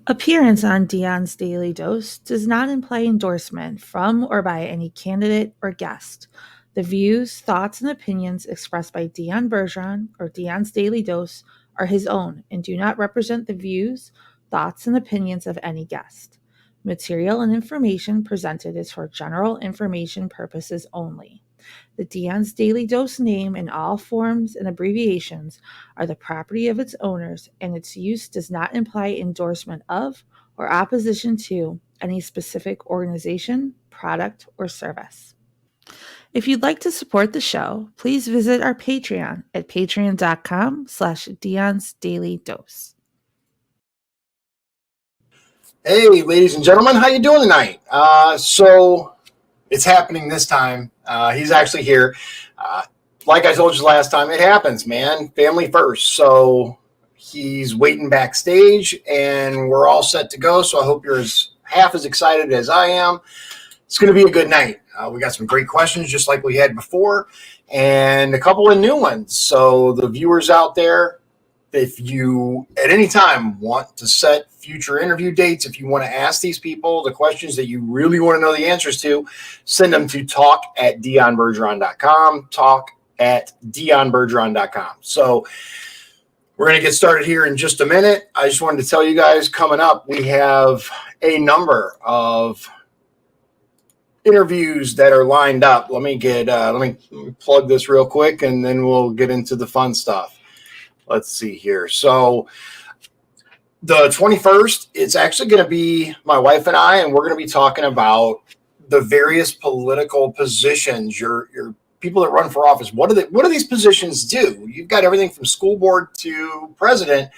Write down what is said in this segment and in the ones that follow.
Appearance on Dion's Daily Dose does not imply endorsement from or by any candidate or guest. The views, thoughts, and opinions expressed by Dion Bergeron or Dion's Daily Dose are his own and do not represent the views, thoughts, and opinions of any guest. Material and information presented is for general information purposes only. The Dion's Daily Dose name in all forms and abbreviations are the property of its owners, and its use does not imply endorsement of or opposition to any specific organization, product, or service. If you'd like to support the show, please visit our Patreon at patreon.com/Dion's Daily Dose. Hey, ladies and gentlemen, how you doing tonight? So it's happening this time. He's actually here. Like I told you last time, it happens, man. Family first. So he's waiting backstage, and we're all set to go. So I hope you're half as excited as I am. It's going to be a good night. We got some great questions, just like we had before, and a couple of new ones. So the viewers out there, if you at any time want to set future interview dates, if you want to ask these people the questions that you really want to know the answers to, send them to talk@dionbergeron.com, talk@dionbergeron.com. So we're going to get started here in just a minute. I just wanted to tell you guys, coming up, we have a number of interviews that are lined up. Let me plug this real quick, and then we'll get into the fun stuff. Let's see here. So the 21st, it's actually going to be my wife and I, and we're going to be talking about the various political positions, your people that run for office. What do these positions do? You've got everything from school board to president,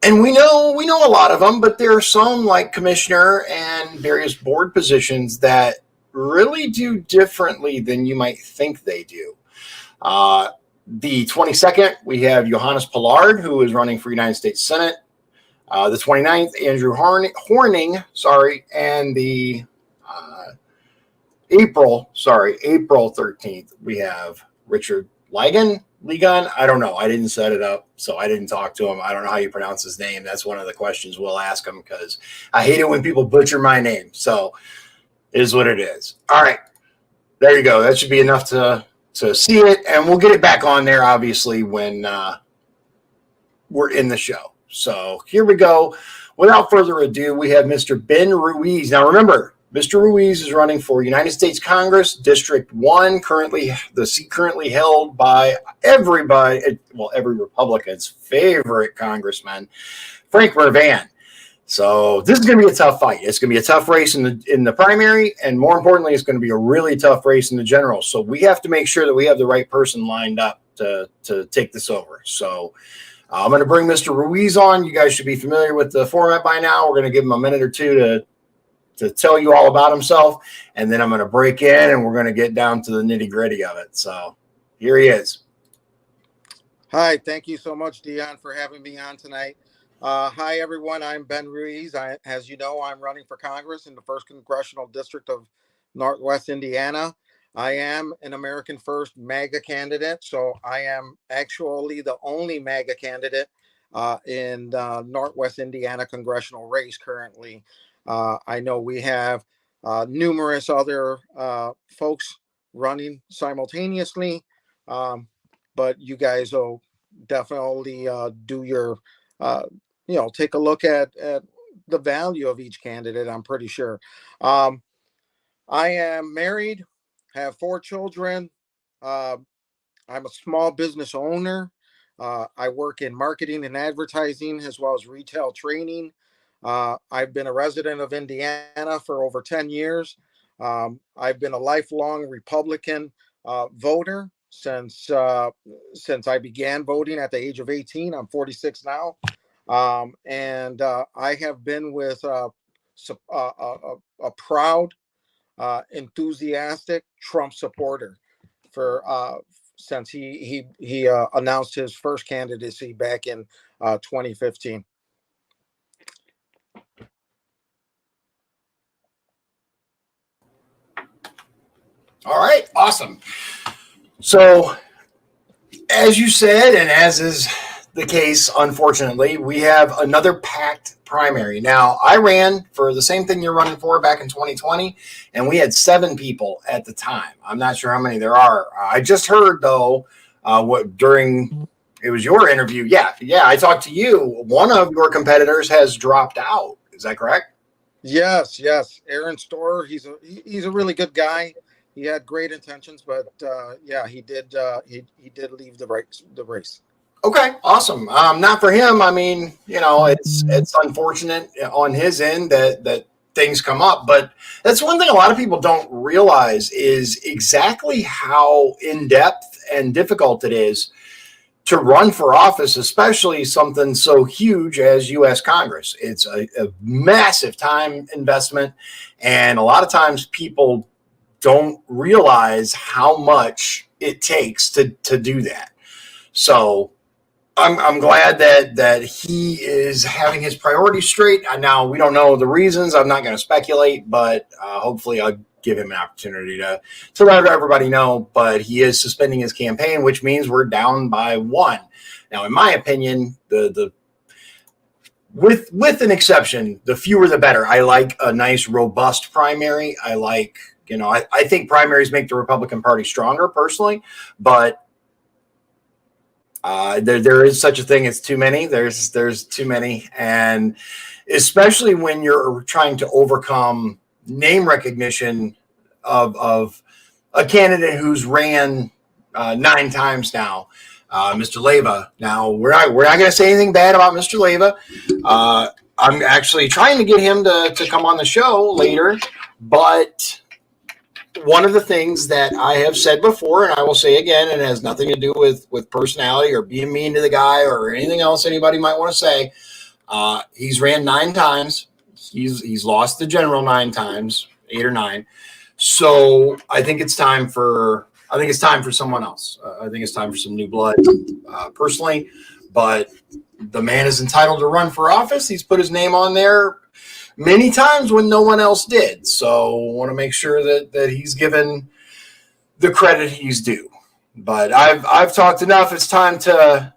and we know a lot of them, but there are some like commissioner and various board positions that really do differently than you might think they do. The 22nd, we have Johannes Pillard, who is running for United States Senate. The 29th, Andrew Horning, and the April 13th, we have Richard Ligon. I don't know. I didn't set it up, so I didn't talk to him. I don't know how you pronounce his name. That's one of the questions we'll ask him, because I hate it when people butcher my name. So it is what it is. All right. There you go. That should be enough to see it, and we'll get it back on there, obviously, when we're in the show. So here we go. Without further ado, we have Mr. Ben Ruiz. Now, remember, Mr. Ruiz is running for United States Congress, District 1, the seat currently held by every Republican's favorite congressman, Frank Mervan. So this is going to be a tough fight. It's going to be a tough race in the primary, and more importantly, it's going to be a really tough race in the general. So we have to make sure that we have the right person lined up to take this over. So I'm going to bring Mr. Ruiz on. You guys should be familiar with the format by now. We're going to give him a minute or two to tell you all about himself, and then I'm going to break in, and we're going to get down to the nitty-gritty of it. So here he is. Hi, thank you so much, Dion, for having me on tonight. Hi, everyone. I'm Ben Ruiz. As you know, I'm running for Congress in the 1st Congressional District of Northwest Indiana. I am an American First MAGA candidate, so I am actually the only MAGA candidate in the Northwest Indiana congressional race currently. I know we have numerous other folks running simultaneously, but you guys will definitely do your take a look at the value of each candidate, I'm pretty sure. I am married, have 4 children. I'm a small business owner. I work in marketing and advertising as well as retail training. I've been a resident of Indiana for over 10 years. I've been a lifelong Republican voter since I began voting at the age of 18. I'm 46 now. And I have been with a proud, enthusiastic Trump supporter since he announced his first candidacy back in 2015. All right, awesome. So, as you said, and as is the case, unfortunately, we have another packed primary. Now, I ran for the same thing you're running for back in 2020, and we had 7 people at the time. I'm not sure how many there are. I just heard, though, what during it was your interview. Yeah, I talked to you. One of your competitors has dropped out. Is that correct? Yes. Aaron Storer. He's a really good guy. He had great intentions, but yeah, he did leave the race. Okay, awesome. Not for him. I mean, it's unfortunate on his end that things come up, but that's one thing a lot of people don't realize is exactly how in depth and difficult it is to run for office, especially something so huge as U.S. Congress. It's a massive time investment, and a lot of times people don't realize how much it takes to do that. So I'm glad that he is having his priorities straight. Now, we don't know the reasons. I'm not going to speculate, but hopefully I'll give him an opportunity to let everybody know. But he is suspending his campaign, which means we're down by 1. Now, in my opinion, the with an exception, the fewer the better. I like a nice, robust primary. I like, I think primaries make the Republican Party stronger personally, but there is such a thing as too many. There's too many, and especially when you're trying to overcome name recognition of a candidate who's ran 9 times now, Mr. Leyva. Now we're not going to say anything bad about Mr. Leyva. I'm actually trying to get him to come on the show later, but one of the things that I have said before, and I will say again, and it has nothing to do with personality or being mean to the guy or anything else anybody might want to say. He's ran 9 times. He's lost the general 9 times, 8 or 9. So I think it's time for someone else. I think it's time for some new blood, personally. But the man is entitled to run for office. He's put his name on there many times when no one else did. So I want to make sure that he's given the credit he's due. But I've talked enough. It's time to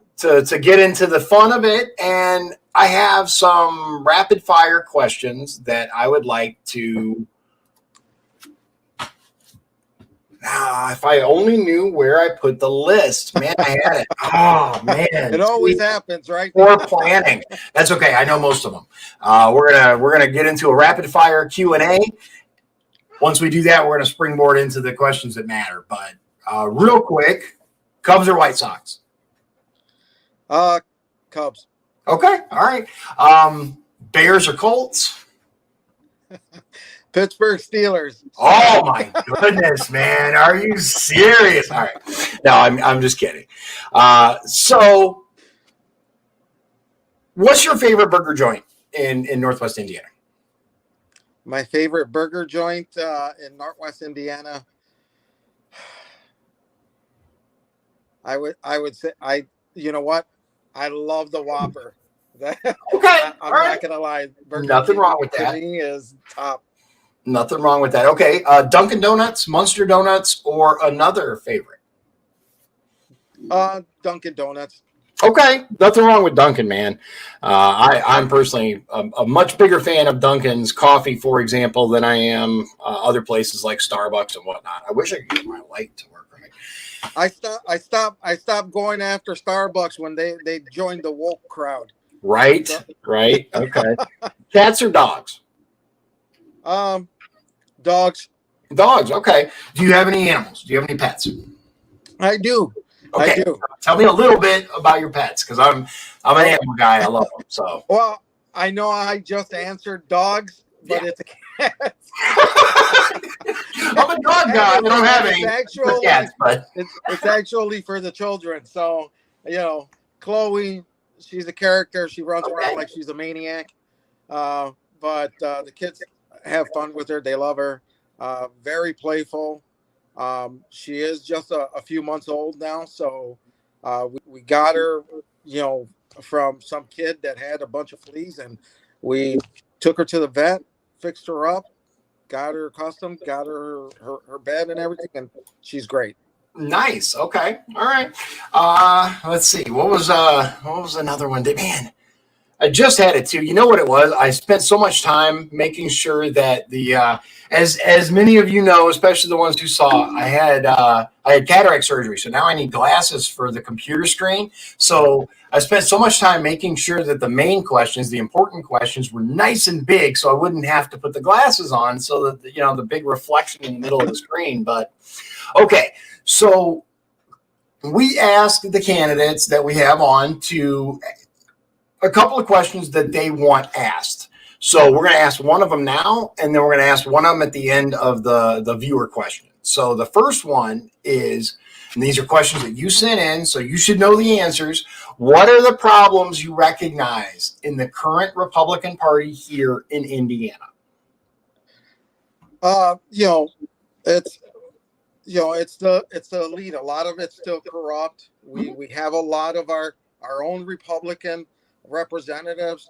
get into the fun of it. And I have some rapid fire questions that I would like to. If I only knew where I put the list, man, I had it. Oh man, it always happens, right? Poor planning. That's okay. I know most of them. We're gonna get into a rapid fire Q&A. Once we do that, we're gonna springboard into the questions that matter. But real quick, Cubs or White Sox? Cubs. Okay, all right. Bears or Colts? Pittsburgh Steelers. Oh my goodness, man! Are you serious? All right, no, I'm just kidding. So, what's your favorite burger joint in Northwest Indiana? My favorite burger joint in Northwest Indiana. I would say you know what? I love the Whopper. Okay, I'm not gonna lie. Burger Nothing King wrong with that. To me is top. Nothing wrong with that. Okay, Dunkin' Donuts, Munster Donuts, or another favorite? Dunkin' Donuts. Okay, nothing wrong with Dunkin', man. I'm personally a much bigger fan of Dunkin's coffee, for example, than I am other places like Starbucks and whatnot. I wish I could get my light to work right. I stopped going after Starbucks when they joined the woke crowd. Right. Okay. Cats or dogs? Dogs. Dogs. Okay. Do you have any animals? Do you have any pets? I do. Okay. I do. Tell me a little bit about your pets, because I'm an animal guy. I love them. So. Well, I know I just answered dogs, but it's a cat. I'm a dog guy. I don't have any cats, but it's actually for the children. So Chloe, she's a character. She runs around like she's a maniac. But the kids have fun with her. They love her. Very playful. She is just a few months old now. So we got her, from some kid that had a bunch of fleas, and we took her to the vet, fixed her up, got her accustomed, got her bed and everything, and she's great. Nice. Okay. All right. Let's see. What was another one? Man, I just had it too. You know what it was? I spent so much time making sure that as many of you know, especially the ones who saw, I had cataract surgery, so now I need glasses for the computer screen. So I spent so much time making sure that the main questions, the important questions, were nice and big, so I wouldn't have to put the glasses on, so that the big reflection in the middle of the screen. But okay, so we asked the candidates that we have on to a couple of questions that they want asked. So we're going to ask one of them now, and then we're going to ask one of them at the end of the viewer question. So the first one is, and these are questions that you sent in, so you should know the answers. What are the problems you recognize in the current Republican Party here in Indiana? It's it's the elite. A lot of it's still corrupt. We have a lot of our own Republican representatives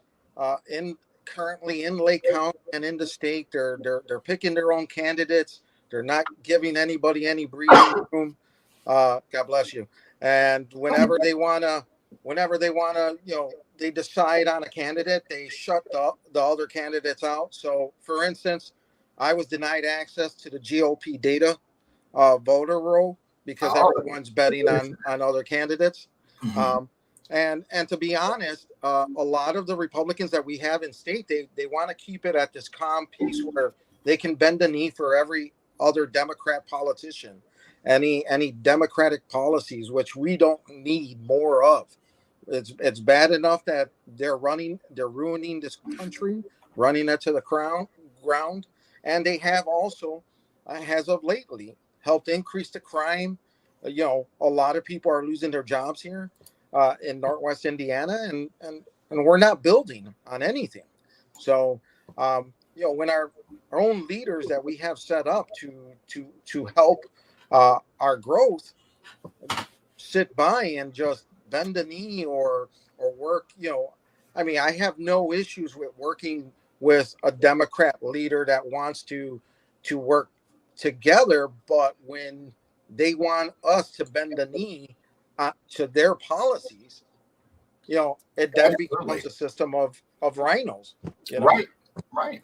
currently in Lake County and in the state. They're picking their own candidates. They're not giving anybody any breathing room. God bless you. And whenever they wanna, they decide on a candidate, they shut the other candidates out. So, for instance, I was denied access to the GOP data voter roll because everyone's betting on other candidates. Mm-hmm. And to be honest, a lot of the Republicans that we have in state, they want to keep it at this calm pace where they can bend the knee for every other Democrat politician, any Democratic policies, which we don't need more of. It's bad enough that they're ruining this country, running it to the ground, and they have also, as of lately, helped increase the crime. A lot of people are losing their jobs here in Northwest Indiana, and we're not building on anything. So, when our own leaders that we have set up to help our growth sit by and just bend the knee or work, I have no issues with working with a Democrat leader that wants to work together, but when they want us to bend the knee to their policies, it then becomes a system of rhinos. Right.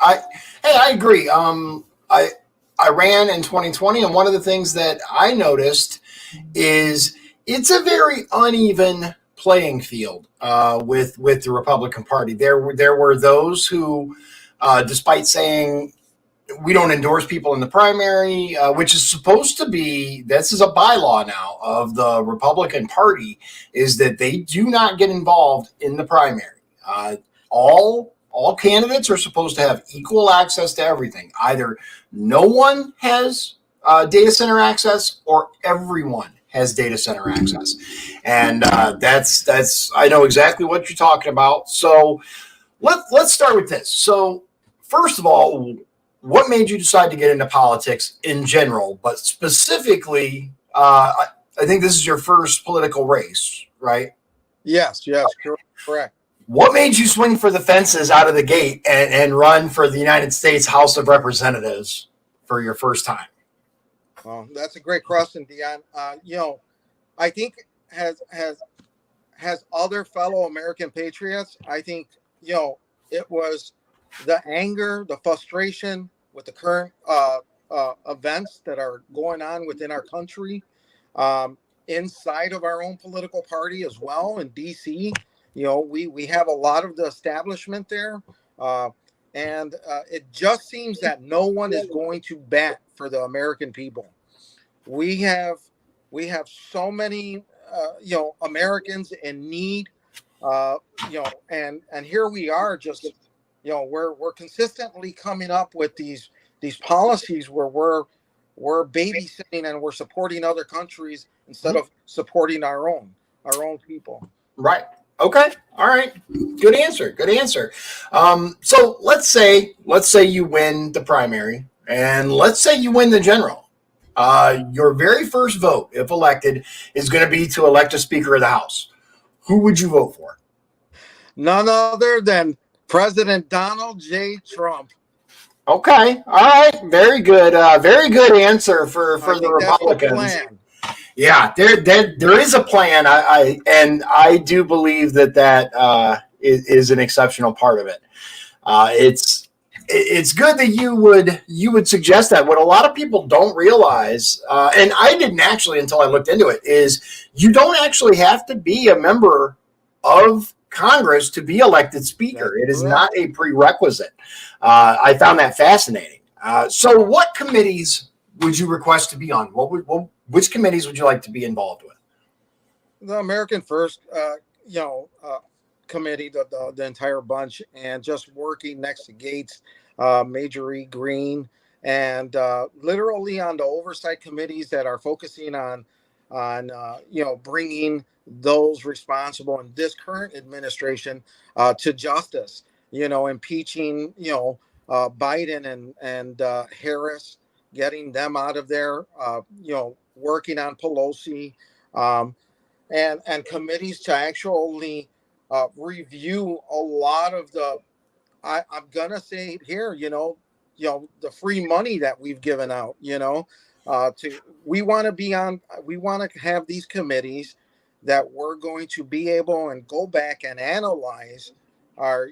I agree. I ran in 2020, and one of the things that I noticed is it's a very uneven playing field with the Republican Party. There were those who, despite saying we don't endorse people in the primary, which is supposed to be, this is a bylaw now of the Republican Party, is that they do not get involved in the primary. All candidates are supposed to have equal access to everything. Either no one has data center access or everyone has data center access. And that's I know exactly what you're talking about. So let's start with this. So first of all, what made you decide to get into politics in general, but specifically, I think this is your first political race, right? Yes, correct. What made you swing for the fences out of the gate and run for the United States House of Representatives for your first time? Well, that's a great question, Dion. I think has other fellow American patriots, I think, it was the anger, the frustration with the current events that are going on within our country, inside of our own political party as well in DC. We have a lot of the establishment there, and it just seems that no one is going to bat for the American people. We have so many Americans in need, and here we are just we're consistently coming up with these policies where we're babysitting and we're supporting other countries instead of supporting our own people. Right. Okay. All right. Good answer. So let's say you win the primary, and let's say you win the general. Your very first vote, if elected, is going to be to elect a Speaker of the House. Who would you vote for? None other than President Donald J. Trump. Okay. All right. Very good. Very good answer for the Republicans. Yeah, there is a plan. I do believe that is an exceptional part of it. It's good that you would suggest that. What a lot of people don't realize, and I didn't actually until I looked into it, is you don't actually have to be a member of Congress to be elected speaker. It is not a prerequisite. I found that fascinating. So, what committees would you request to be on? Which committees would you like to be involved with? The American First, committee, the entire bunch, and just working next to Gates, Major E. Green, and literally on the oversight committees that are focusing on bringing those responsible in this current administration to justice. Impeaching Biden and Harris, getting them out of there. Working on Pelosi, and committees to actually review a lot of the. I'm gonna say it here, the free money that we've given out. We want to have these committees that we're going to be able and go back and analyze our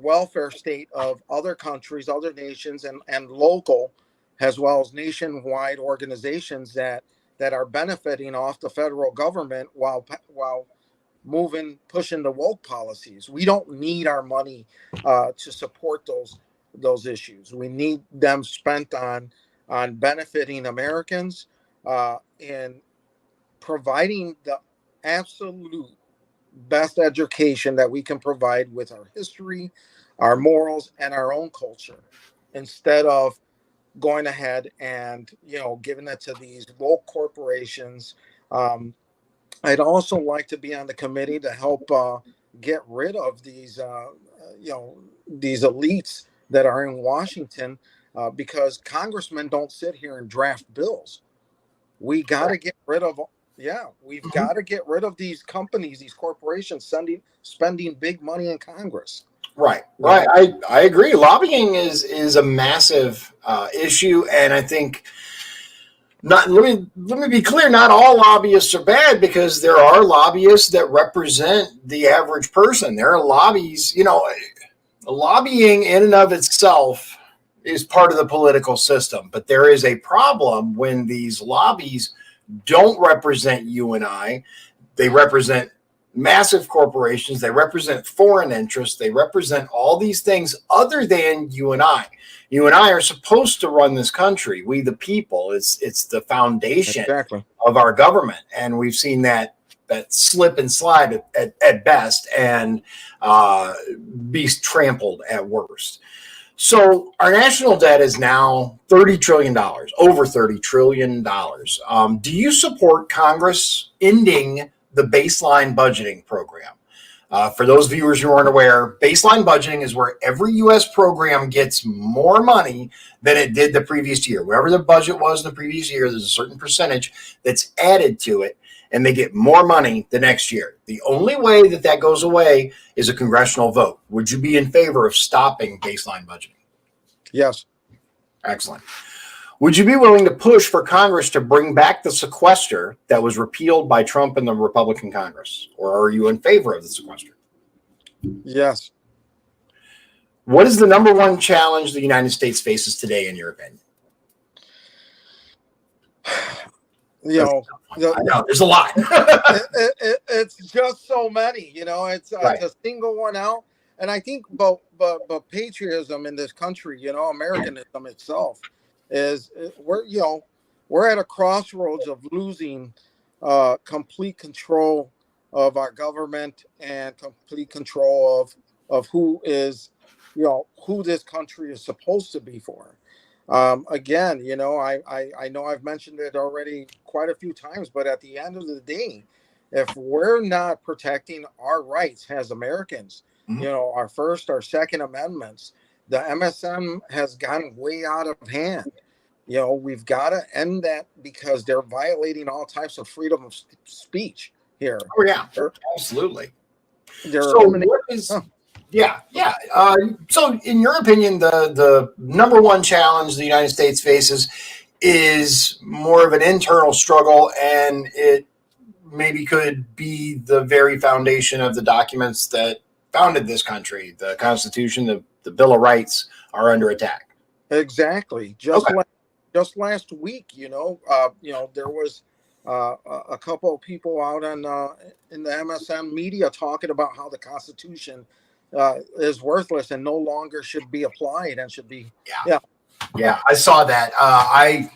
welfare state of other countries, other nations, and local, as well as nationwide organizations that are benefiting off the federal government while pushing the woke policies. We don't need our money to support those issues. We need them spent on benefiting Americans and providing the absolute best education that we can provide with our history, our morals, and our own culture, instead of going ahead and giving it to these woke corporations. I'd also like to be on the committee to help get rid of these elites that are in Washington, because congrspmen don't sit here and draft bills. We got to get rid of. Yeah, we've got to get rid of these companies, these corporations spending big money in Congress. Right. I agree. Lobbying is a massive issue, and I think let me be clear. Not all lobbyists are bad, because there are lobbyists that represent the average person. There are lobbies. Lobbying in and of itself is part of the political system, but there is a problem when these lobbies don't represent you and I. They represent massive corporations. They represent foreign interests. They represent all these things other than you and I. You and I are supposed to run this country. We, the people, it's the foundation of our government. And we've seen that slip and slide at best, and be trampled at worst. So our national debt is now $30 trillion, over $30 trillion. Do you support Congress ending the baseline budgeting program? For those viewers who aren't aware, baseline budgeting is where every U.S. program gets more money than it did the previous year. Whatever the budget was the previous year, there's a certain percentage that's added to it, and they get more money the next year. The only way that goes away is a congressional vote. Would you be in favor of stopping baseline budgeting? Yes. Excellent. Would you be willing to push for Congress to bring back the sequester that was repealed by Trump and the Republican Congress? Or are you in favor of the sequester? Yes. What is the number one challenge the United States faces today, in your opinion? I know there's a lot. It's just so many. It's a single one out. And I think, but patriotism in this country, Americanism itself, is we're at a crossroads of losing complete control of our government and complete control of who is, who this country is supposed to be for. Again, I know I've mentioned it already quite a few times, but at the end of the day, if we're not protecting our rights as Americans, our First, our Second Amendments, the MSM has gone way out of hand. We've got to end that, because they're violating all types of freedom of speech here. Oh, yeah, absolutely. So in your opinion, the number one challenge the United States faces is more of an internal struggle, and it maybe could be the very foundation of the documents that founded this country. The Constitution, the Bill of Rights are under attack. Exactly. Just last week, there was a couple of people out on in the MSM media talking about how the Constitution is worthless and no longer should be applied and should be. Yeah, I saw that. I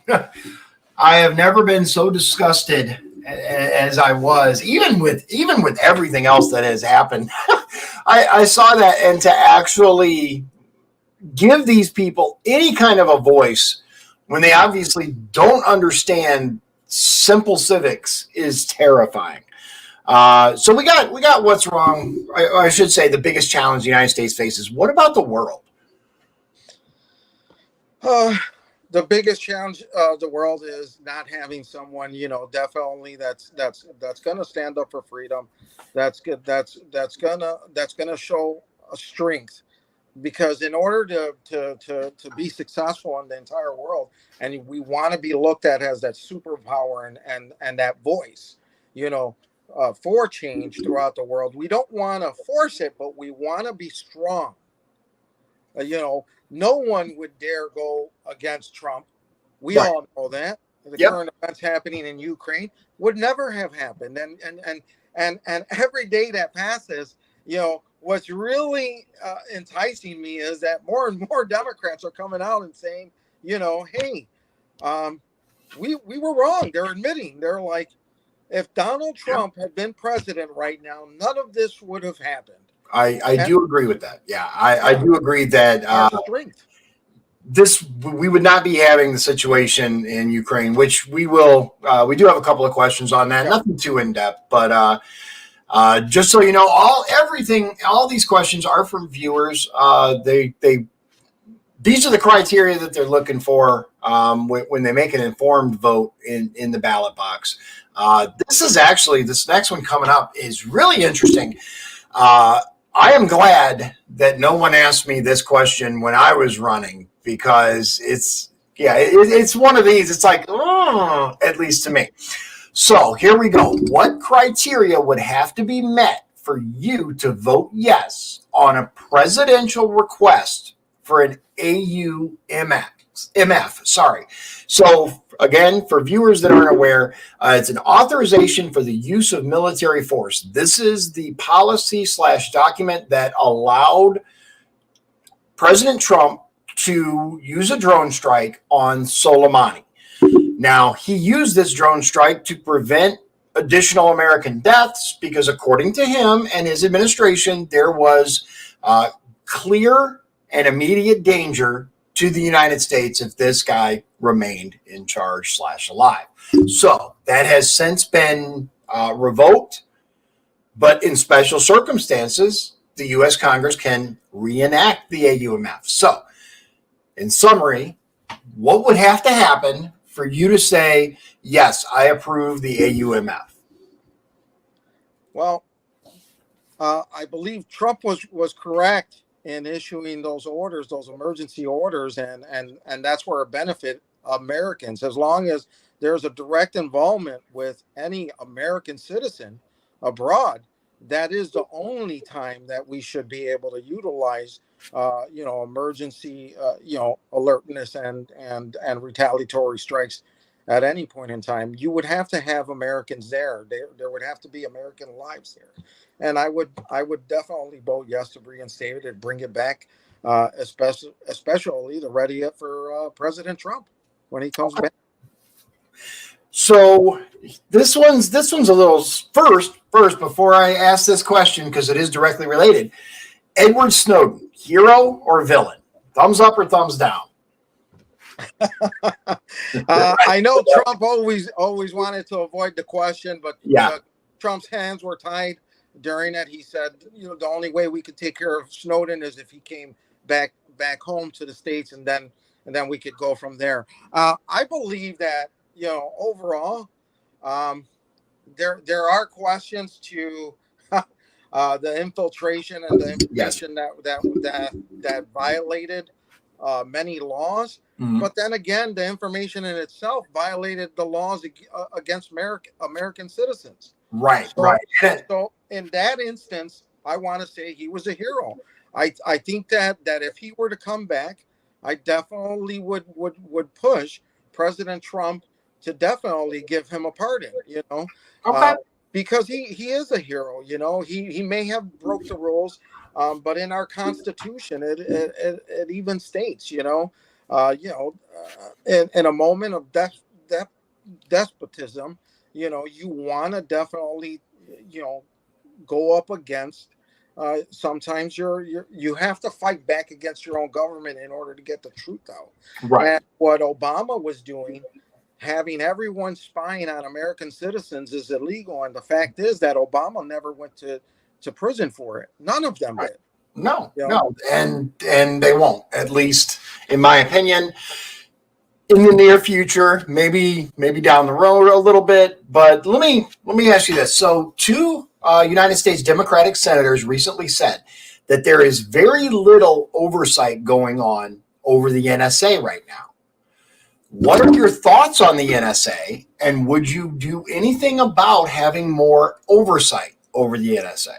have never been so disgusted as I was, even with everything else that has happened. I saw that, and to actually give these people any kind of a voice when they obviously don't understand simple civics is terrifying. So we got what's wrong. I should say the biggest challenge the United States faces. What about the world? The biggest challenge of the world is not having someone, definitely that's going to stand up for freedom. That's good. That's going to show a strength, because in order to be successful in the entire world, and we want to be looked at as that superpower and that voice, for change throughout the world. We don't want to force it, but we want to be strong. No one would dare go against Trump. We all know that. The current events happening in Ukraine would never have happened. And every day that passes, what's really enticing me is that more and more Democrats are coming out and saying, hey, we were wrong. They're admitting. They're like, if Donald Trump had been president right now, none of this would have happened. I do agree with that. Yeah, I do agree that we would not be having the situation in Ukraine, which we will. We do have a couple of questions on that. Nothing too in depth, but just so you know, all these questions are from viewers. These are the criteria that they're looking for when they make an informed vote in the ballot box. This next one coming up is really interesting. I am glad that no one asked me this question when I was running, because it's one of these. It's like, at least to me. So here we go. What criteria would have to be met for you to vote yes on a presidential request for an AUMF? Sorry. So again, for viewers that aren't aware, it's an authorization for the use of military force. This is the policy / document that allowed President Trump to use a drone strike on Soleimani. Now, he used this drone strike to prevent additional American deaths because, according to him and his administration, there was clear and immediate danger to the United States if this guy remained in charge / alive. So that has since been revoked, but in special circumstances, the U.S. Congress can reenact the AUMF. So, in summary, what would have to happen for you to say, yes, I approve the AUMF? Well, I believe Trump was correct in issuing those orders, those emergency orders, and that's where it benefit Americans. As long as there's a direct involvement with any American citizen abroad, that is the only time that we should be able to utilize, emergency, alertness and retaliatory strikes at any point in time. You would have to have Americans there. There would have to be American lives there. And I would definitely vote yes to reinstate it and bring it back, especially to ready it for President Trump when he comes back. So this one's a little first before I ask this question, because it is directly related. Edward Snowden, hero or villain? Thumbs up or thumbs down? I know Trump always wanted to avoid the question, but Trump's hands were tied during it. He said, the only way we could take care of Snowden is if he came back home to the States, and then we could go from there. I believe that, overall, there are questions to the infiltration and the infiltration that violated many laws. But then again, the information in itself violated the laws against American citizens. Right, So, right. so in that instance, I want to say he was a hero. I think that if he were to come back, I definitely would push President Trump to definitely give him a pardon. Okay. Because he is a hero. He may have broke the rules, but in our Constitution, it even states, in a moment of despotism, you want to definitely, go up against. Sometimes you have to fight back against your own government in order to get the truth out. Right. And what Obama was doing, having everyone spying on American citizens, is illegal. And the fact is that Obama never went to prison for it. None of them did. No, and they won't, at least in my opinion. In the near future, maybe down the road a little bit. But let me ask you this. So two United States Democratic senators recently said that there is very little oversight going on over the NSA right now. What are your thoughts on the NSA, and would you do anything about having more oversight over the NSA?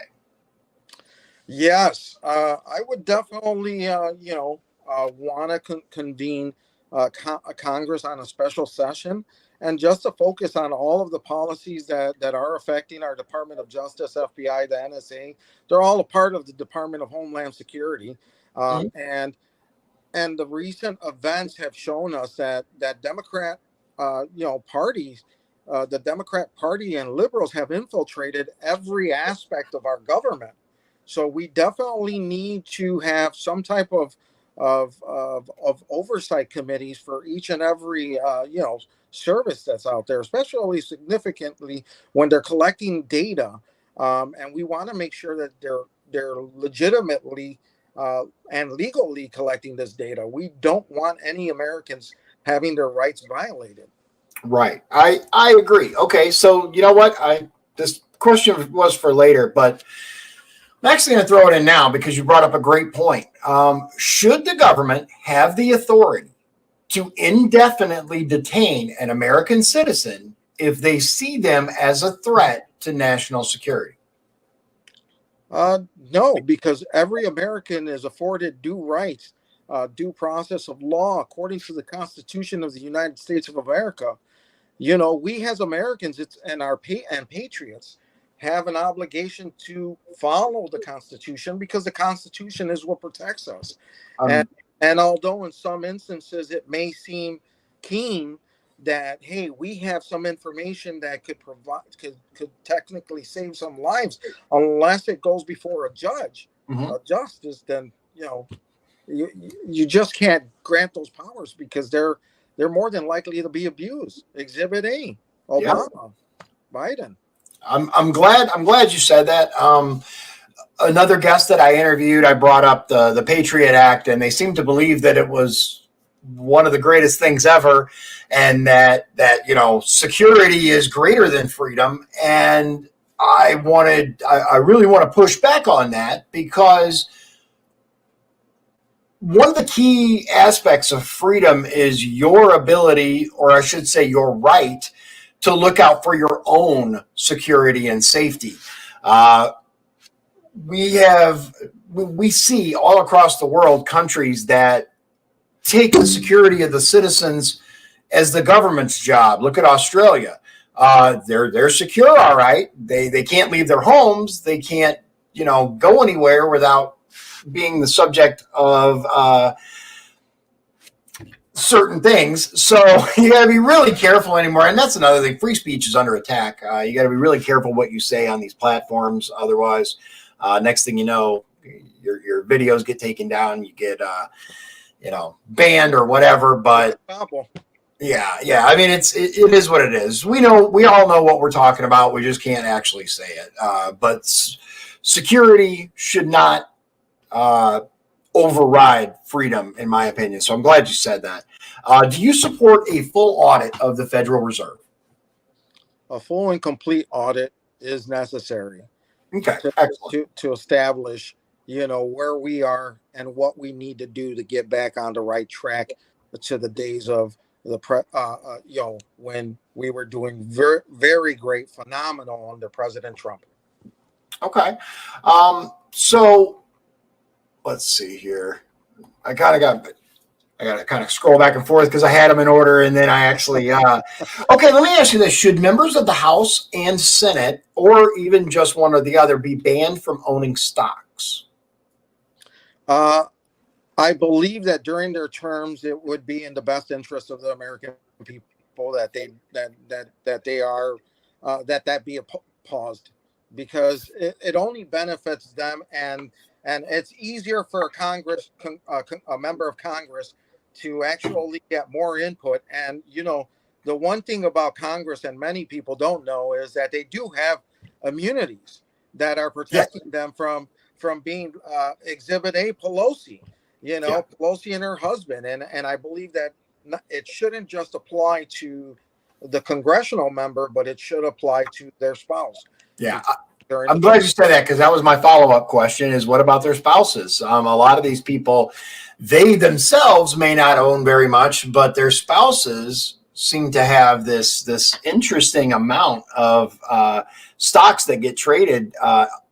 Yes, I would definitely, want to convene a Congress on a special session, and just to focus on all of the policies that are affecting our Department of Justice, FBI, the NSA. They're all a part of the Department of Homeland Security, and the recent events have shown us that Democrat, parties, the Democrat Party and liberals have infiltrated every aspect of our government. So we definitely need to have some type of oversight committees for each and every service that's out there, especially significantly when they're collecting data, and we want to make sure that they're legitimately and legally collecting this data. We don't want any Americans having their rights violated. Right. I agree. Okay, so you know what? This question was for later, but I'm actually going to throw it in now because you brought up a great point. Should the government have the authority to indefinitely detain an American citizen if they see them as a threat to national security? No, because every American is afforded due rights, due process of law according to the Constitution of the United States of America. We as Americans, and patriots, have an obligation to follow the Constitution, because the Constitution is what protects us. And although in some instances it may seem keen that, hey, we have some information that could technically save some lives, unless it goes before a judge, a justice, then you just can't grant those powers, because they're more than likely to be abused. Exhibit A, Obama, Biden. I'm glad you said that. Another guest that I interviewed, I brought up the Patriot Act, and they seem to believe that it was one of the greatest things ever, and that security is greater than freedom. And I really want to push back on that, because one of the key aspects of freedom is your ability, or I should say your right, to look out for your own security and safety. We see all across the world countries that take the security of the citizens as the government's job. Look at Australia. They're secure, all right. They can't leave their homes. They can't go anywhere without being the subject of certain things. So you got to be really careful anymore. And that's another thing. Free speech is under attack. You got to be really careful what you say on these platforms. Otherwise, next thing you know, your videos get taken down. You get, banned or whatever. But yeah. I mean, it is what it is. We all know what we're talking about. We just can't actually say it. But security should not override freedom, in my opinion. So I'm glad you said that. Do you support a full audit of the Federal Reserve? A full and complete audit is necessary. Okay, to establish, where we are and what we need to do to get back on the right track, to the days of when we were doing very, very great, phenomenal under President Trump. Okay. So let's see here. I got to kind of scroll back and forth because I had them in order, and then I actually. Okay, let me ask you this: should members of the House and Senate, or even just one or the other, be banned from owning stocks? I believe that during their terms, it would be in the best interest of the American people that be paused, because it only benefits them, and it's easier for a member of Congress to actually get more input. And the one thing about Congress, and many people don't know, is that they do have immunities that are protecting them from being Exhibit A Pelosi. Pelosi and her husband, and I believe that it shouldn't just apply to the congressional member, but it should apply to their spouse. Yeah, I'm glad you said that, because that was my follow-up question: is what about their spouses? A lot of these people, they themselves may not own very much, but their spouses seem to have this interesting amount of stocks that get traded,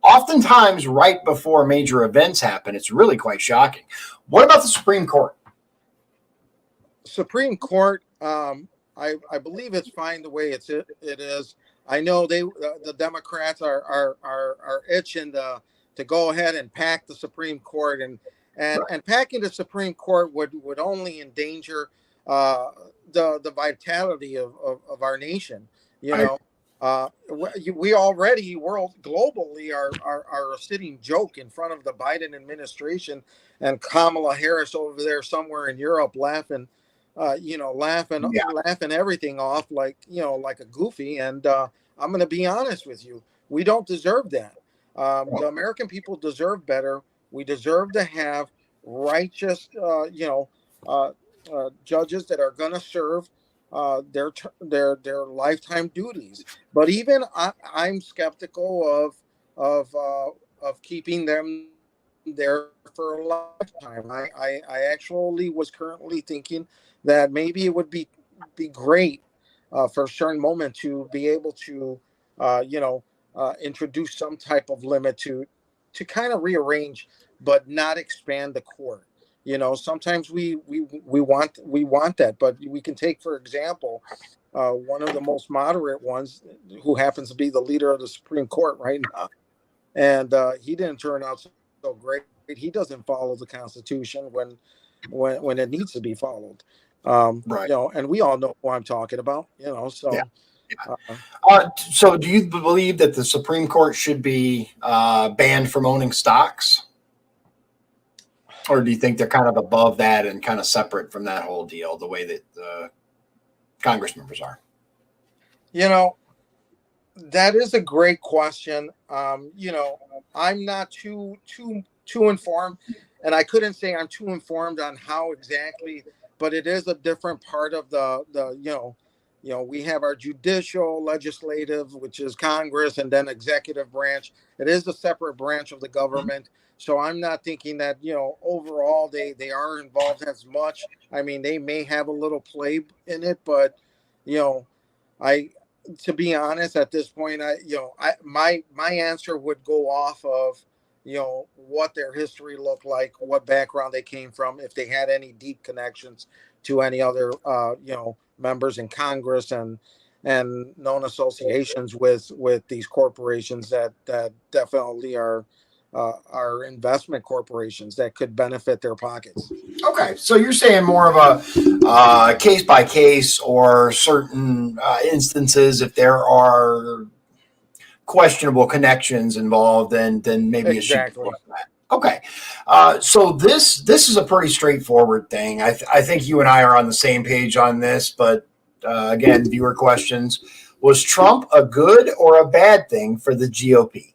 oftentimes right before major events happen. It's really quite shocking. What about the Supreme Court? Supreme Court, I believe it's fine the way it is. I know the Democrats are itching to go ahead and pack the Supreme Court, and packing the Supreme Court would only endanger the vitality of our nation. We already globally are a sitting joke in front of the Biden administration, and Kamala Harris over there somewhere in Europe laughing everything off like a goofy. And I'm going to be honest with you, we don't deserve that. The American people deserve better. We deserve to have righteous, judges that are going to serve their lifetime duties. But even I'm skeptical of keeping them there for a lifetime. I actually was currently thinking that maybe it would be great for a certain moment to be able to introduce some type of limit to kind of rearrange, but not expand the court. Sometimes we want that, but we can take, for example, one of the most moderate ones, who happens to be the leader of the Supreme Court right now, and he didn't turn out so great. He doesn't follow the Constitution when it needs to be followed. Right. And we all know who I'm talking about. So. Yeah. So do you believe that the Supreme Court should be banned from owning stocks? Or do you think they're kind of above that and kind of separate from that whole deal, the way that Congress members are? That is a great question. I'm not too informed, and I couldn't say I'm too informed on how exactly, but it is a different part of the we have our judicial, legislative, which is Congress, and then executive branch. It is a separate branch of the government. So I'm not thinking that, overall they are involved as much. I mean, they may have a little play in it, but, to be honest, at this point, my answer would go off of, what their history looked like, what background they came from, if they had any deep connections to any other, members in Congress and known associations with these corporations that definitely are investment corporations that could benefit their pockets. Okay, so you're saying more of a case by case, or certain instances, if there are questionable connections involved, then maybe exactly. It should be that. Okay, so this is a pretty straightforward thing. I think you and I are on the same page on this, but again, viewer questions: was Trump a good or a bad thing for the GOP?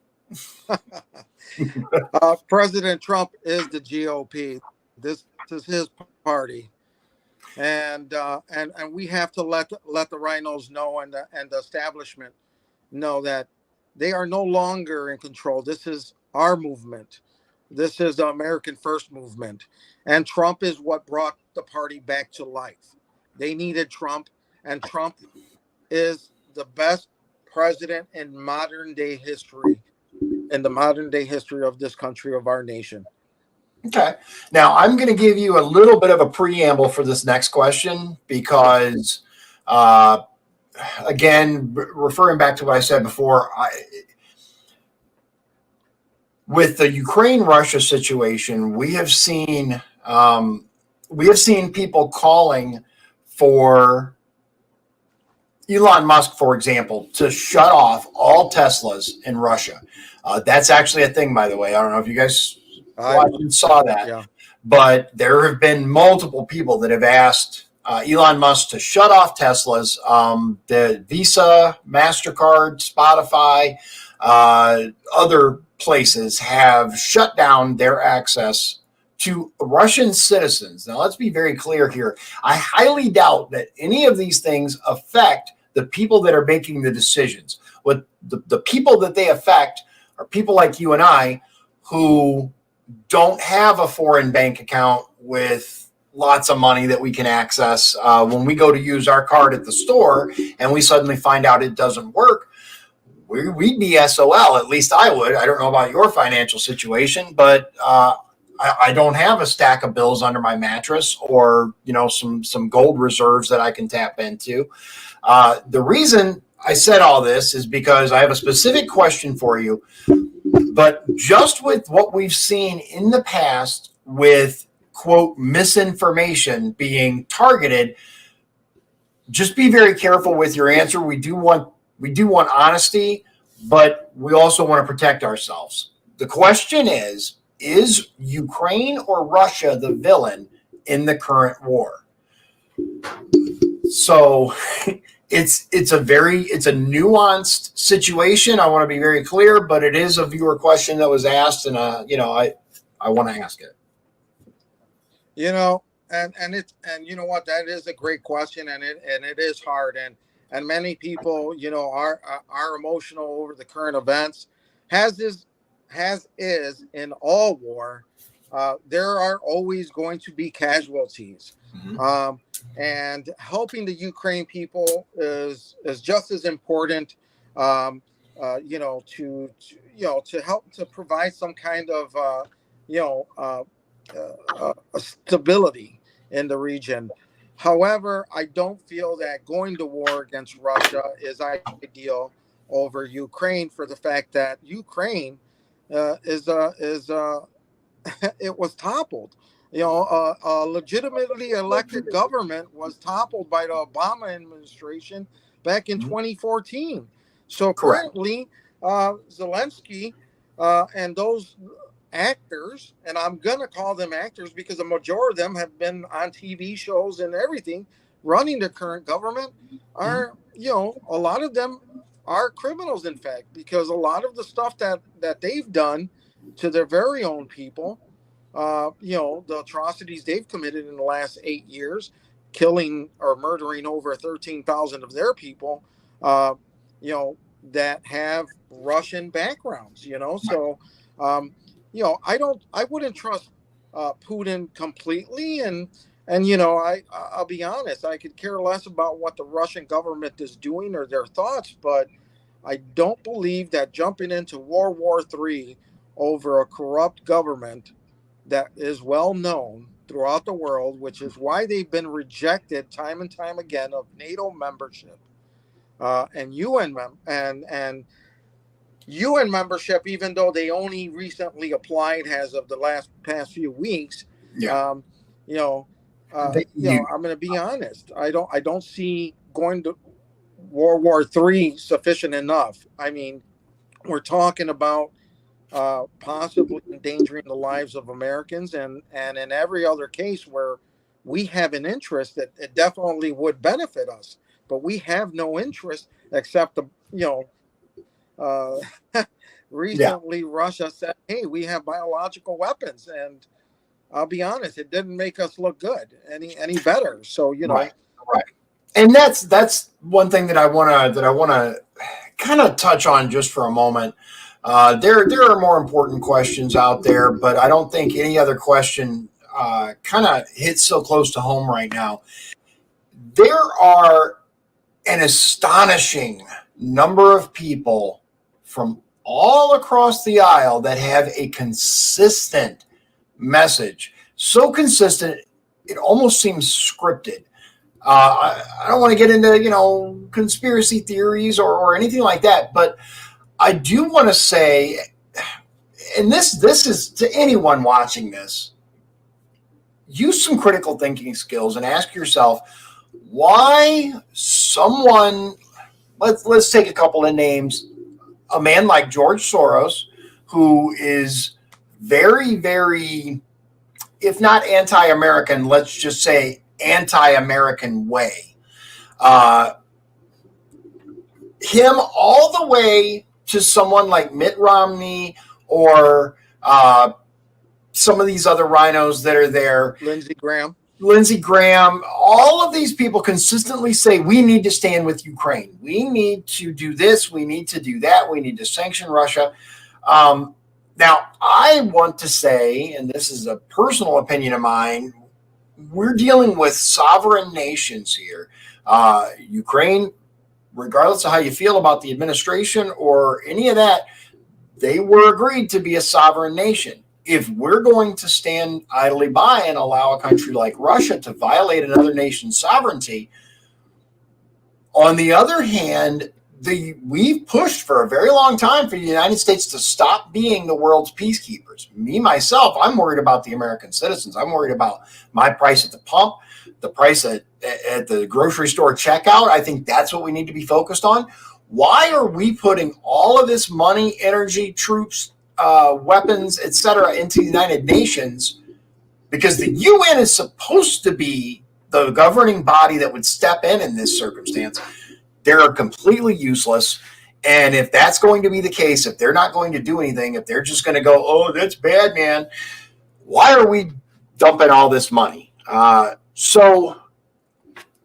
President Trump is the GOP. This is his party, and we have to let the rhinos know, and the establishment know, that they are no longer in control. This is our movement. This is the American First movement. And Trump is what brought the party back to life. They needed Trump, and Trump is the best president in modern day history, in the modern day history of this country, of our nation. Okay. Now, I'm going to give you a little bit of a preamble for this next question because, again, referring back to what I said before, with the Ukraine-Russia situation, we have seen people calling for Elon Musk, for example, to shut off all Teslas in Russia. That's actually a thing, by the way. I don't know if you guys saw that, Yeah. But there have been multiple people that have asked Elon Musk to shut off Teslas. The Visa, MasterCard, Spotify, other places have shut down their access to Russian citizens. Now, let's be very clear here. I highly doubt that any of these things affect the people that are making the decisions. What the people that they affect are people like you and I who don't have a foreign bank account with lots of money that we can access. When we go to use our card at the store and we suddenly find out it doesn't work, we'd be SOL. At least I would. I don't know about your financial situation, but I don't have a stack of bills under my mattress or, some gold reserves that I can tap into. The reason I said all this is because I have a specific question for you. But just with what we've seen in the past with, quote, misinformation being targeted, just be very careful with your answer. We do want honesty, but we also want to protect ourselves. The question is Ukraine or Russia the villain in the current war? So it's a nuanced situation. I want to be very clear, but it is a viewer question that was asked, and I want to ask it. And you know what, that is a great question, and it is hard, and many people, are emotional over the current events, as is in all war. There are always going to be casualties. Mm-hmm. And helping the Ukraine people is just as important, to help to provide some kind of, stability in the region. However, I don't feel that going to war against Russia is ideal over Ukraine, for the fact that Ukraine it was toppled. A legitimately elected government was toppled by the Obama administration back in 2014. So currently, Zelensky and those actors, and I'm going to call them actors because the majority of them have been on TV shows and everything, running the current government, are, a lot of them are criminals, in fact, because a lot of the stuff that they've done to their very own people, the atrocities they've committed in the last 8 years, killing or murdering over 13,000 of their people, that have Russian backgrounds, so, I wouldn't trust Putin completely. And I'll be honest, I could care less about what the Russian government is doing or their thoughts, but I don't believe that jumping into World War III over a corrupt government that is well known throughout the world, which is why they've been rejected time and time again of NATO membership, and UN UN membership, even though they only recently applied as of the past few weeks. I'm going to be honest. I don't see going to World War III sufficient enough. I mean, we're talking about possibly endangering the lives of Americans, and in every other case where we have an interest, that it definitely would benefit us, but we have no interest except recently Russia said, hey, we have biological weapons, and I'll be honest, it didn't make us look good any better. So right. And that's one thing that I want to kind of touch on just for a moment. There are more important questions out there, but I don't think any other question kind of hits so close to home right now. There are an astonishing number of people from all across the aisle that have a consistent message. So consistent, it almost seems scripted. I don't want to get into, conspiracy theories or anything like that, but I do want to say, and this is to anyone watching this, use some critical thinking skills and ask yourself why someone, let's take a couple of names, a man like George Soros, who is very, very, if not anti-American, let's just say anti-American way. Him all the way to someone like Mitt Romney or some of these other rhinos that are there. Lindsey Graham, all of these people consistently say, we need to stand with Ukraine. We need to do this. We need to do that. We need to sanction Russia. Now, I want to say, and this is a personal opinion of mine, we're dealing with sovereign nations here. Ukraine, regardless of how you feel about the administration or any of that, they were agreed to be a sovereign nation. If we're going to stand idly by and allow a country like Russia to violate another nation's sovereignty, on the other hand, we've pushed for a very long time for the United States to stop being the world's peacekeepers. Me, myself, I'm worried about the American citizens. I'm worried about my price at the pump, the price at the grocery store checkout. I think that's what we need to be focused on. Why are we putting all of this money, energy, troops, weapons, etc., into the United Nations? Because the UN is supposed to be the governing body that would step in this circumstance. They're completely useless. And if that's going to be the case, if they're not going to do anything, if they're just going to go, oh, that's bad, man, why are we dumping all this money? So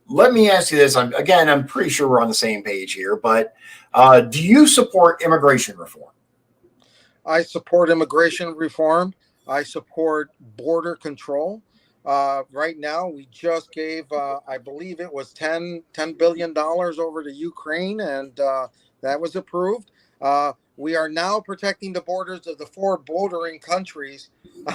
let me ask you this. I'm pretty sure we're on the same page here, but do you support immigration reform? I support immigration reform. I support border control. Right now, we just gave, I believe it was $10 billion over to Ukraine, and that was approved. We are now protecting the borders of the 4 bordering countries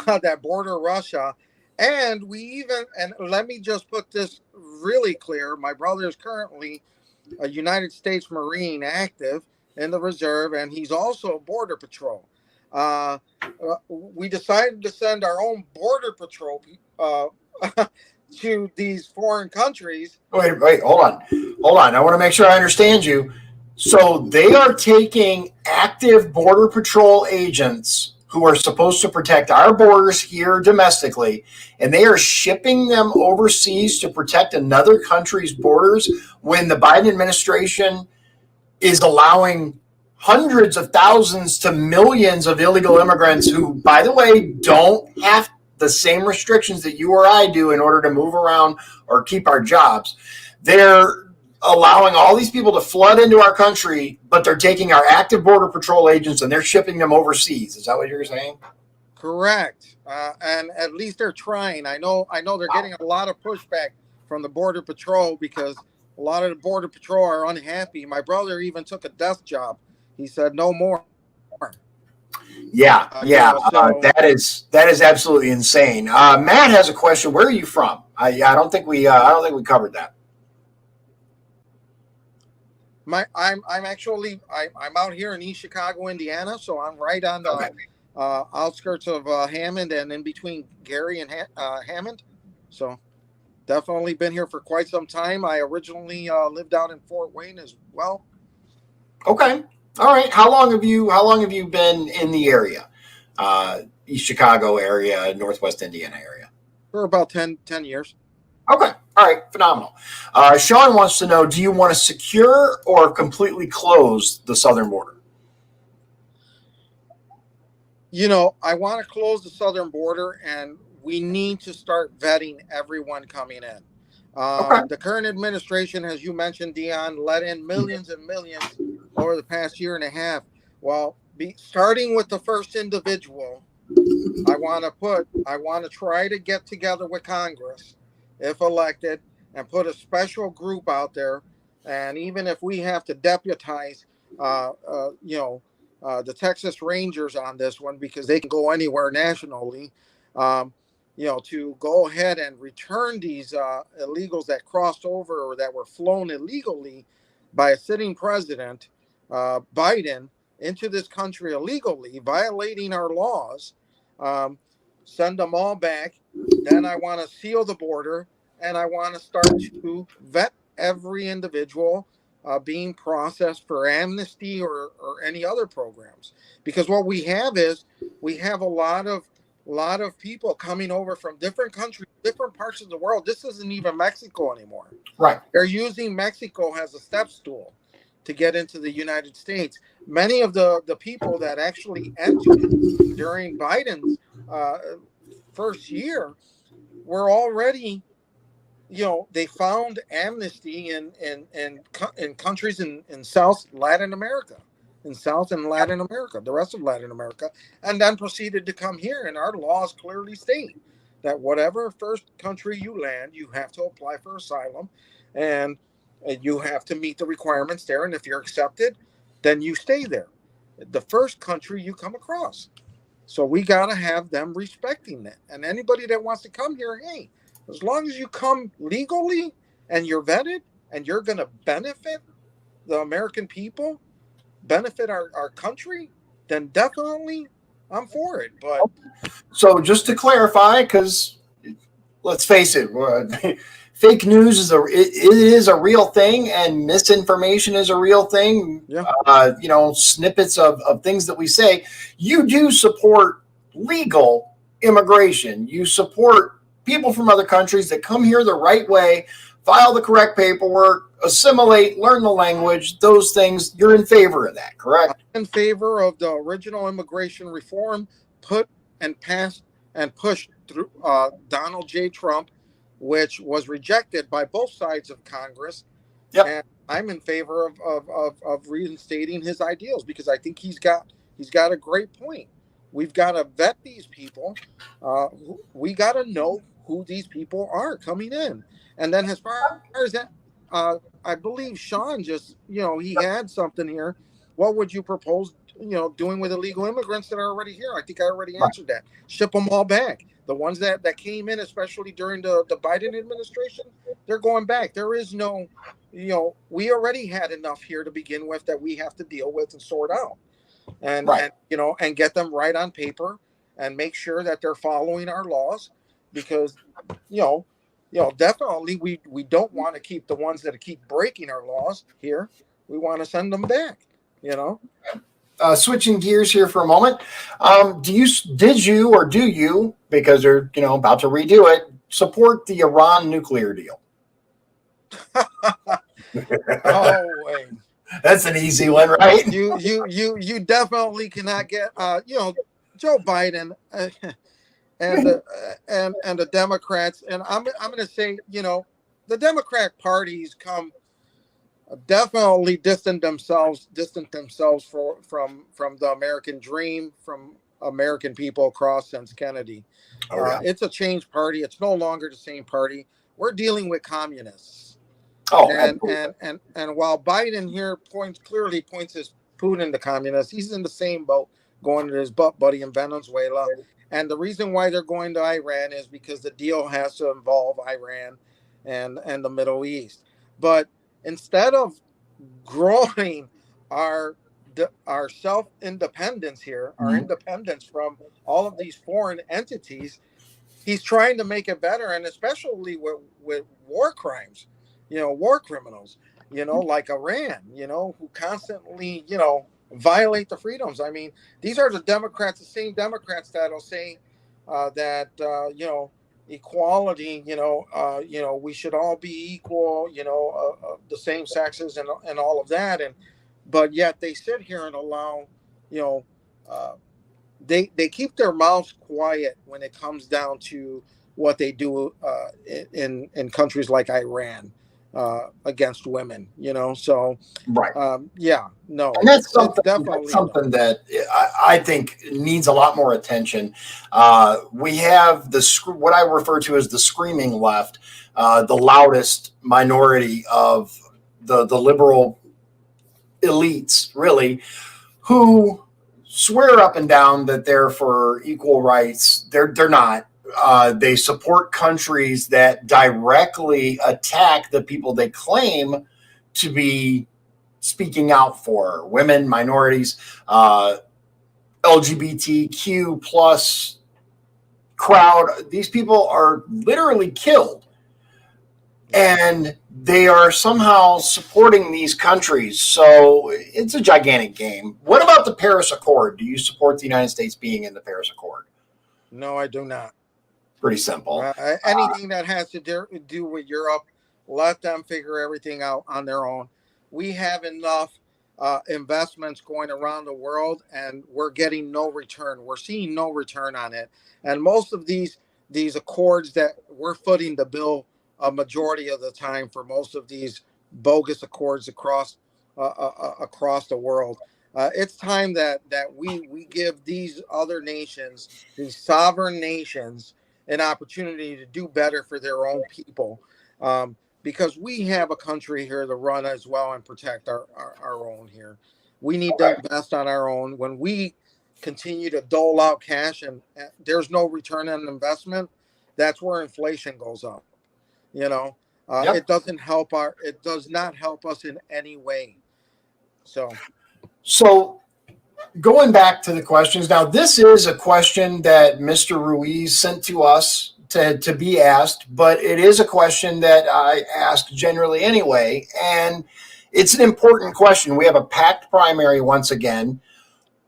that border Russia. And and let me just put this really clear. My brother is currently a United States Marine active in the reserve, and he's also Border Patrol. We decided to send our own Border Patrol to these foreign countries. Wait, hold on. I want to make sure I understand you. So they are taking active Border Patrol agents who are supposed to protect our borders here domestically, and they are shipping them overseas to protect another country's borders when the Biden administration is allowing hundreds of thousands to millions of illegal immigrants who, by the way, don't have the same restrictions that you or I do in order to move around or keep our jobs. They're allowing all these people to flood into our country, but they're taking our active Border Patrol agents and they're shipping them overseas. Is that what you're saying? Correct. And at least they're trying. I know they're getting a lot of pushback from the Border Patrol because a lot of the Border Patrol are unhappy. My brother even took a desk job. He said no more. Yeah. That is absolutely insane. Matt has a question. Where are you from? I don't think we covered that. I'm out here in East Chicago, Indiana, so I'm right on the outskirts of Hammond and in between Gary and Hammond. So definitely been here for quite some time. I originally lived out in Fort Wayne as well. Okay. All right. How long have you been in the area? East Chicago area, Northwest Indiana area? For about 10 years. Okay. All right. Phenomenal. Sean wants to know, do you want to secure or completely close the southern border? I want to close the southern border, and we need to start vetting everyone coming in. Okay. The current administration, as you mentioned, Dion, let in millions and millions over the past year and a half. Well, starting with the first individual, I want to try to get together with Congress, if elected, and put a special group out there. And even if we have to deputize, the Texas Rangers on this one, because they can go anywhere nationally, to go ahead and return these illegals that crossed over or that were flown illegally by a sitting president, Biden, into this country illegally, violating our laws. Send them all back. Then I want to seal the border, and I want to start to vet every individual being processed for amnesty or any other programs. Because what we have is we have a lot of people coming over from different countries, different parts of the world. This isn't even Mexico anymore. Right. They're using Mexico as a step stool to get into the United States. Many of the people that actually entered during Biden's first year were already, they found amnesty in countries in South Latin America, the rest of Latin America, and then proceeded to come here. And our laws clearly state that whatever first country you land, you have to apply for asylum, and you have to meet the requirements there. And if you're accepted, then you stay there, the first country you come across. So we got to have them respecting that. And anybody that wants to come here, hey, as long as you come legally and you're vetted and you're going to benefit the American people, benefit our country, then definitely I'm for it. But so just to clarify, because let's face it, fake news is a real thing, and misinformation is a real thing. Yeah. Snippets of things that we say. You do support legal immigration. You support people from other countries that come here the right way, file the correct paperwork, assimilate, learn the language, those things. You're in favor of that, correct? I'm in favor of the original immigration reform put and passed and pushed through Donald J. Trump, which was rejected by both sides of Congress. Yep. And I'm in favor of reinstating his ideals, because I think he's got a great point. We've got to vet these people. We got to know who these people are coming in. And then as far as that, I believe Sean just, he had something here. What would you propose, doing with illegal immigrants that are already here? I think I already answered that. Ship them all back. The ones that came in, especially during the Biden administration, they're going back. There is no, we already had enough here to begin with that we have to deal with and sort out. And get them right on paper and make sure that they're following our laws, because definitely we don't want to keep the ones that keep breaking our laws here. We want to send them back. Switching gears here for a moment, do you, because they're about to redo it, support the Iran nuclear deal? Oh, wait. That's an easy one, right? You definitely cannot get Joe Biden and the Democrats, and I'm going to say the Democratic parties definitely distance themselves from the American dream, from American people across since Kennedy. Oh, yeah. It's a changed party. It's no longer the same party. We're dealing with communists. Oh, and while Biden here clearly points his Putin to communists, he's in the same boat, going to his butt buddy in Venezuela. And the reason why they're going to Iran is because the deal has to involve Iran and the Middle East. But instead of growing our self-independence here, our independence from all of these foreign entities, he's trying to make it better, and especially with war crimes. War criminals, like Iran, who constantly, violate the freedoms. I mean, these are the same Democrats that'll say that, equality, we should all be equal, the same sexes and all of that. But yet they sit here and allow, they keep their mouths quiet when it comes down to what they do in countries like Iran. against women. So Right. no, And that's it's something. That's definitely no. something that I think needs a lot more attention. We have what I refer to as the screaming left, the loudest minority of the liberal elites, really, who swear up and down that they're for equal rights. They're not. They support countries that directly attack the people they claim to be speaking out for: women, minorities, LGBTQ plus crowd. These people are literally killed, and they are somehow supporting these countries. So it's a gigantic game. What about the Paris Accord? Do you support the United States being in the Paris Accord? No, I do not. Pretty simple. Anything that has to do with Europe, let them figure everything out on their own. We have enough investments going around the world, and we're getting no return. We're seeing no return on it. And most of these accords that we're footing the bill a majority of the time for most of these bogus accords across the world. It's time that we give these other nations, these sovereign nations, an opportunity to do better for their own people, because we have a country here to run as well and protect our own here. We need to invest on our own. When we continue to dole out cash and there's no return on investment, that's where inflation goes up. Yep. It does not help us in any way. So going back to the questions, now this is a question that Mr. Ruiz sent to us to be asked, but it is a question that I ask generally anyway, and it's an important question. We have a packed primary once again.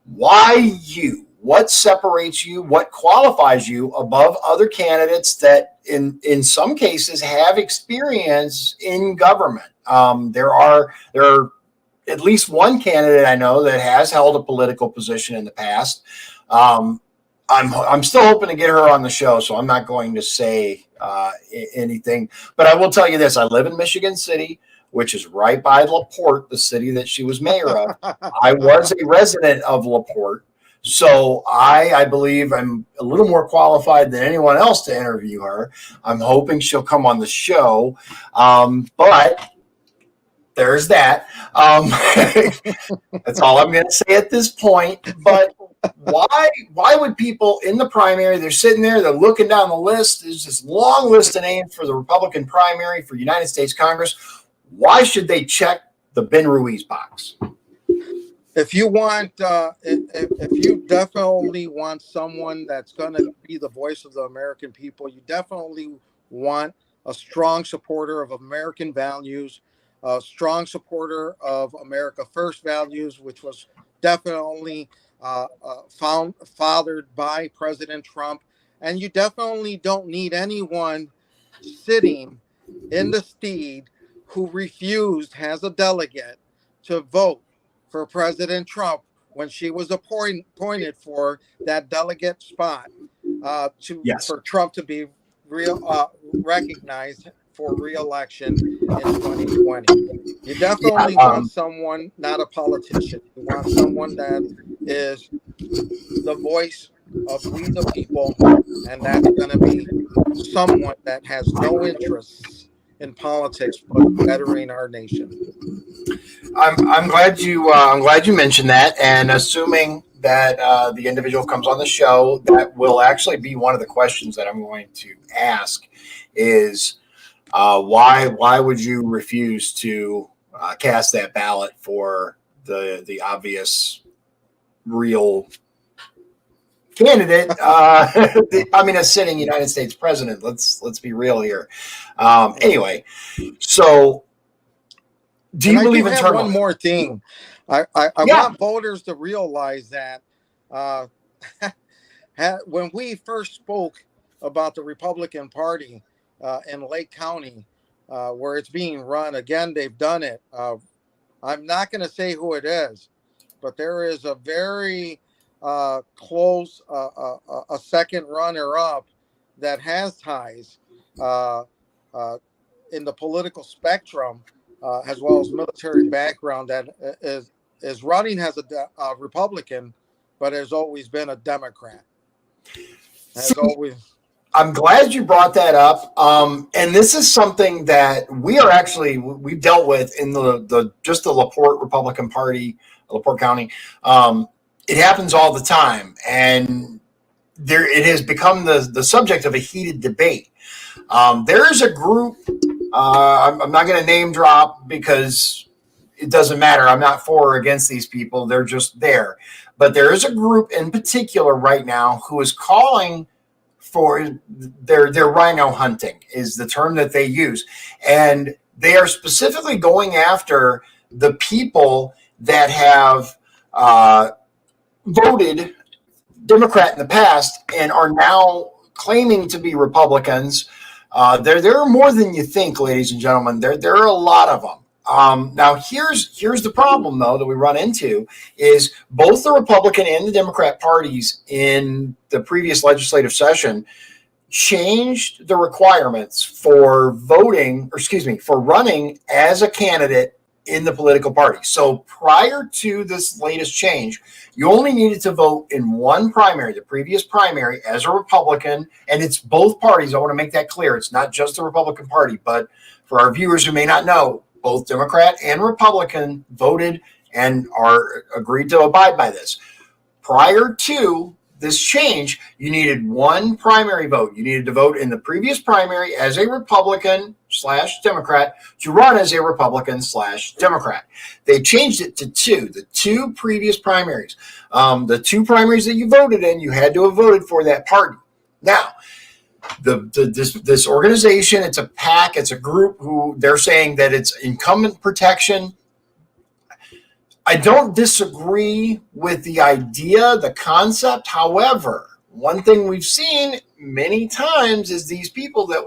Why you? What separates you? What qualifies you above other candidates that in some cases have experience in government? There are at least one candidate I know that has held a political position in the past. I'm still hoping to get her on the show, so I'm not going to say anything. But I will tell you this: I live in Michigan City, which is right by LaPorte, the city that she was mayor of. I was a resident of LaPorte, so I believe I'm a little more qualified than anyone else to interview her. I'm hoping she'll come on the show, but there's that. That's all I'm going to say at this point. But why would people in the primary, they're sitting there, they're looking down the list, there's this long list of names for the Republican primary for United States Congress. Why should they check the Ben Ruiz box? If you want, if you definitely want someone that's going to be the voice of the American people, you definitely want a strong supporter of American values, a strong supporter of America First values, which was definitely fathered by President Trump. And you definitely don't need anyone sitting in the steed who refused as a delegate to vote for President Trump when she was appointed for that delegate spot for Trump to be recognized for re-election in 2020. You definitely want someone, not a politician. You want someone that is the voice of we the people, and that's going to be someone that has no interests in politics but bettering our nation. I'm glad you mentioned that, and assuming that the individual comes on the show, that will actually be one of the questions that I'm going to ask is why would you refuse to cast that ballot for the obvious real candidate? A sitting United States president. Let's be real here. Anyway, so. Do you believe in turmoil? One more thing. I want voters to realize that when we first spoke about the Republican Party in Lake County, where it's being run, again, they've done it. I'm not going to say who it is, but there is a very close, a second runner-up that has ties in the political spectrum, as well as military background, that is running as a Republican, but has always been a Democrat. Has always. I'm glad you brought that up. And this is something that we've dealt with in the LaPorte Republican Party, LaPorte County. It happens all the time, and it has become the subject of a heated debate. There is a group. I'm not going to name drop because it doesn't matter. I'm not for or against these people. They're just there. But there is a group in particular right now who is calling for their rhino hunting is the term that they use. And they are specifically going after the people that have voted Democrat in the past and are now claiming to be Republicans. There are more than you think, ladies and gentlemen. There are a lot of them. Now, here's the problem, though, that we run into is both the Republican and the Democrat parties in the previous legislative session changed the requirements for running as a candidate in the political party. So prior to this latest change, you only needed to vote in one primary, the previous primary, as a Republican, and it's both parties. I want to make that clear. It's not just the Republican Party, but for our viewers who may not know, both Democrat and Republican voted and are agreed to abide by this. Prior to this change, you needed one primary vote. You needed to vote in the previous primary as a Republican/Democrat to run as a Republican/Democrat. They changed it to two, the two previous primaries. The two primaries that you voted in, you had to have voted for that party. Now, this organization, it's a PAC, it's a group who they're saying that it's incumbent protection. I don't disagree with the idea, the concept. However, one thing we've seen many times is these people that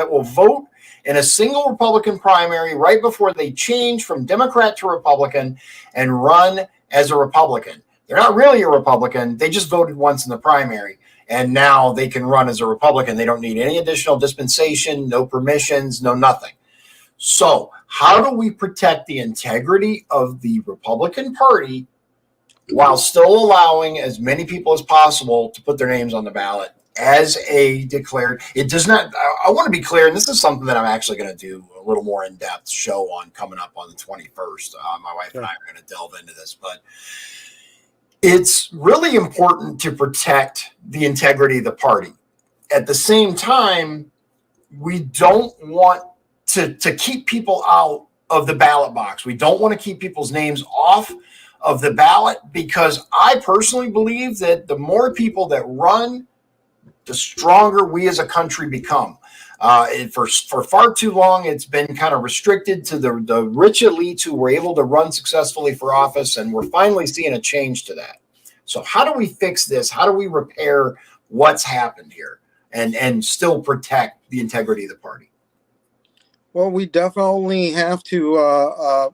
will vote in a single Republican primary right before they change from Democrat to Republican and run as a Republican. They're not really a Republican. They just voted once in the primary. And now they can run as a Republican. They don't need any additional dispensation, no permissions, no nothing. So how do we protect the integrity of the Republican Party while still allowing as many people as possible to put their names on the ballot as a declared? It does not. I want to be clear, and this is something that I'm actually going to do a little more in-depth show on coming up on the 21st. My wife and I are going to delve into this, but it's really important to protect the integrity of the party. At the same time, we don't want to keep people out of the ballot box. We don't want to keep people's names off of the ballot because I personally believe that the more people that run, the stronger we as a country become. For far too long, it's been kind of restricted to the rich elites who were able to run successfully for office, and we're finally seeing a change to that. So how do we fix this? How do we repair what's happened here and still protect the integrity of the party? Well, we definitely have to,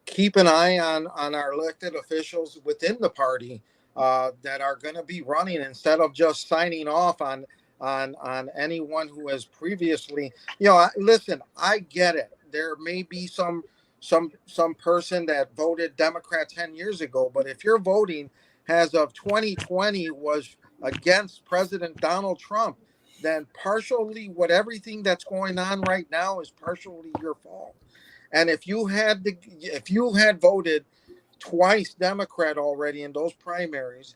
keep an eye on our elected officials within the party that are going to be running instead of just signing off on anyone who has previously. Listen, I get it. There may be some person that voted Democrat 10 years ago, but if your voting as of 2020 was against President Donald Trump, then partially what everything that's going on right now is partially your fault. And if you had voted twice Democrat already in those primaries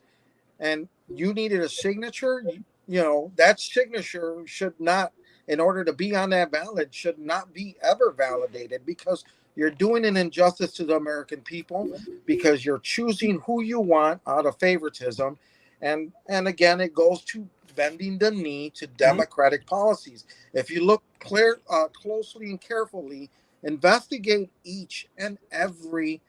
and you needed a signature, that signature should not, in order to be on that ballot, should not be ever validated because you're doing an injustice to the American people because you're choosing who you want out of favoritism. And again, it goes to bending the knee to democratic policies. If you look closely and carefully, investigate each and every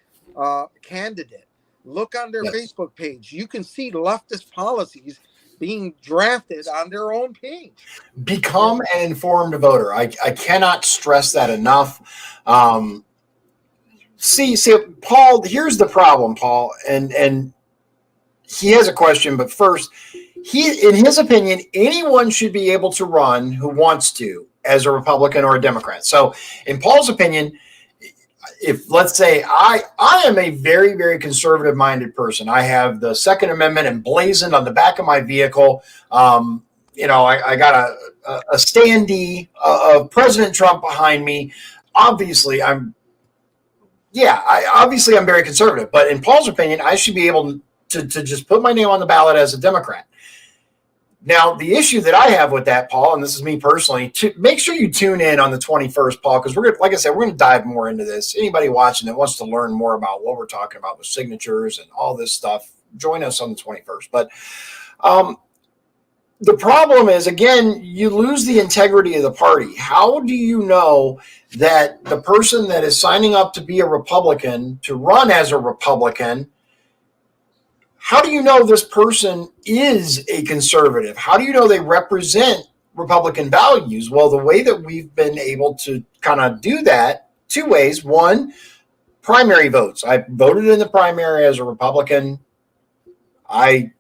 candidate. Look on their Facebook page. You can see leftist policies being drafted on their own page. Become an informed voter. I cannot stress that enough. See, Paul, here's the problem, Paul, and he has a question, but first, in his opinion, anyone should be able to run who wants to, as a Republican or a Democrat. So in Paul's opinion, if let's say I am a very, very conservative minded person, I have the Second Amendment emblazoned on the back of my vehicle. I got a standee of President Trump behind me. Obviously, I'm very conservative. But in Paul's opinion, I should be able to just put my name on the ballot as a Democrat. Now, the issue that I have with that, Paul, and this is me personally, make sure you tune in on the 21st, Paul, because we're going to dive more into this. Anybody watching that wants to learn more about what we're talking about with signatures and all this stuff, join us on the 21st. But the problem is, again, you lose the integrity of the party. How do you know that the person that is signing up to be a Republican, to run as a Republican, how do you know this person is a conservative? How do you know they represent Republican values? Well, the way that we've been able to kind of do that, two ways. One, primary votes. I voted in the primary as a Republican. I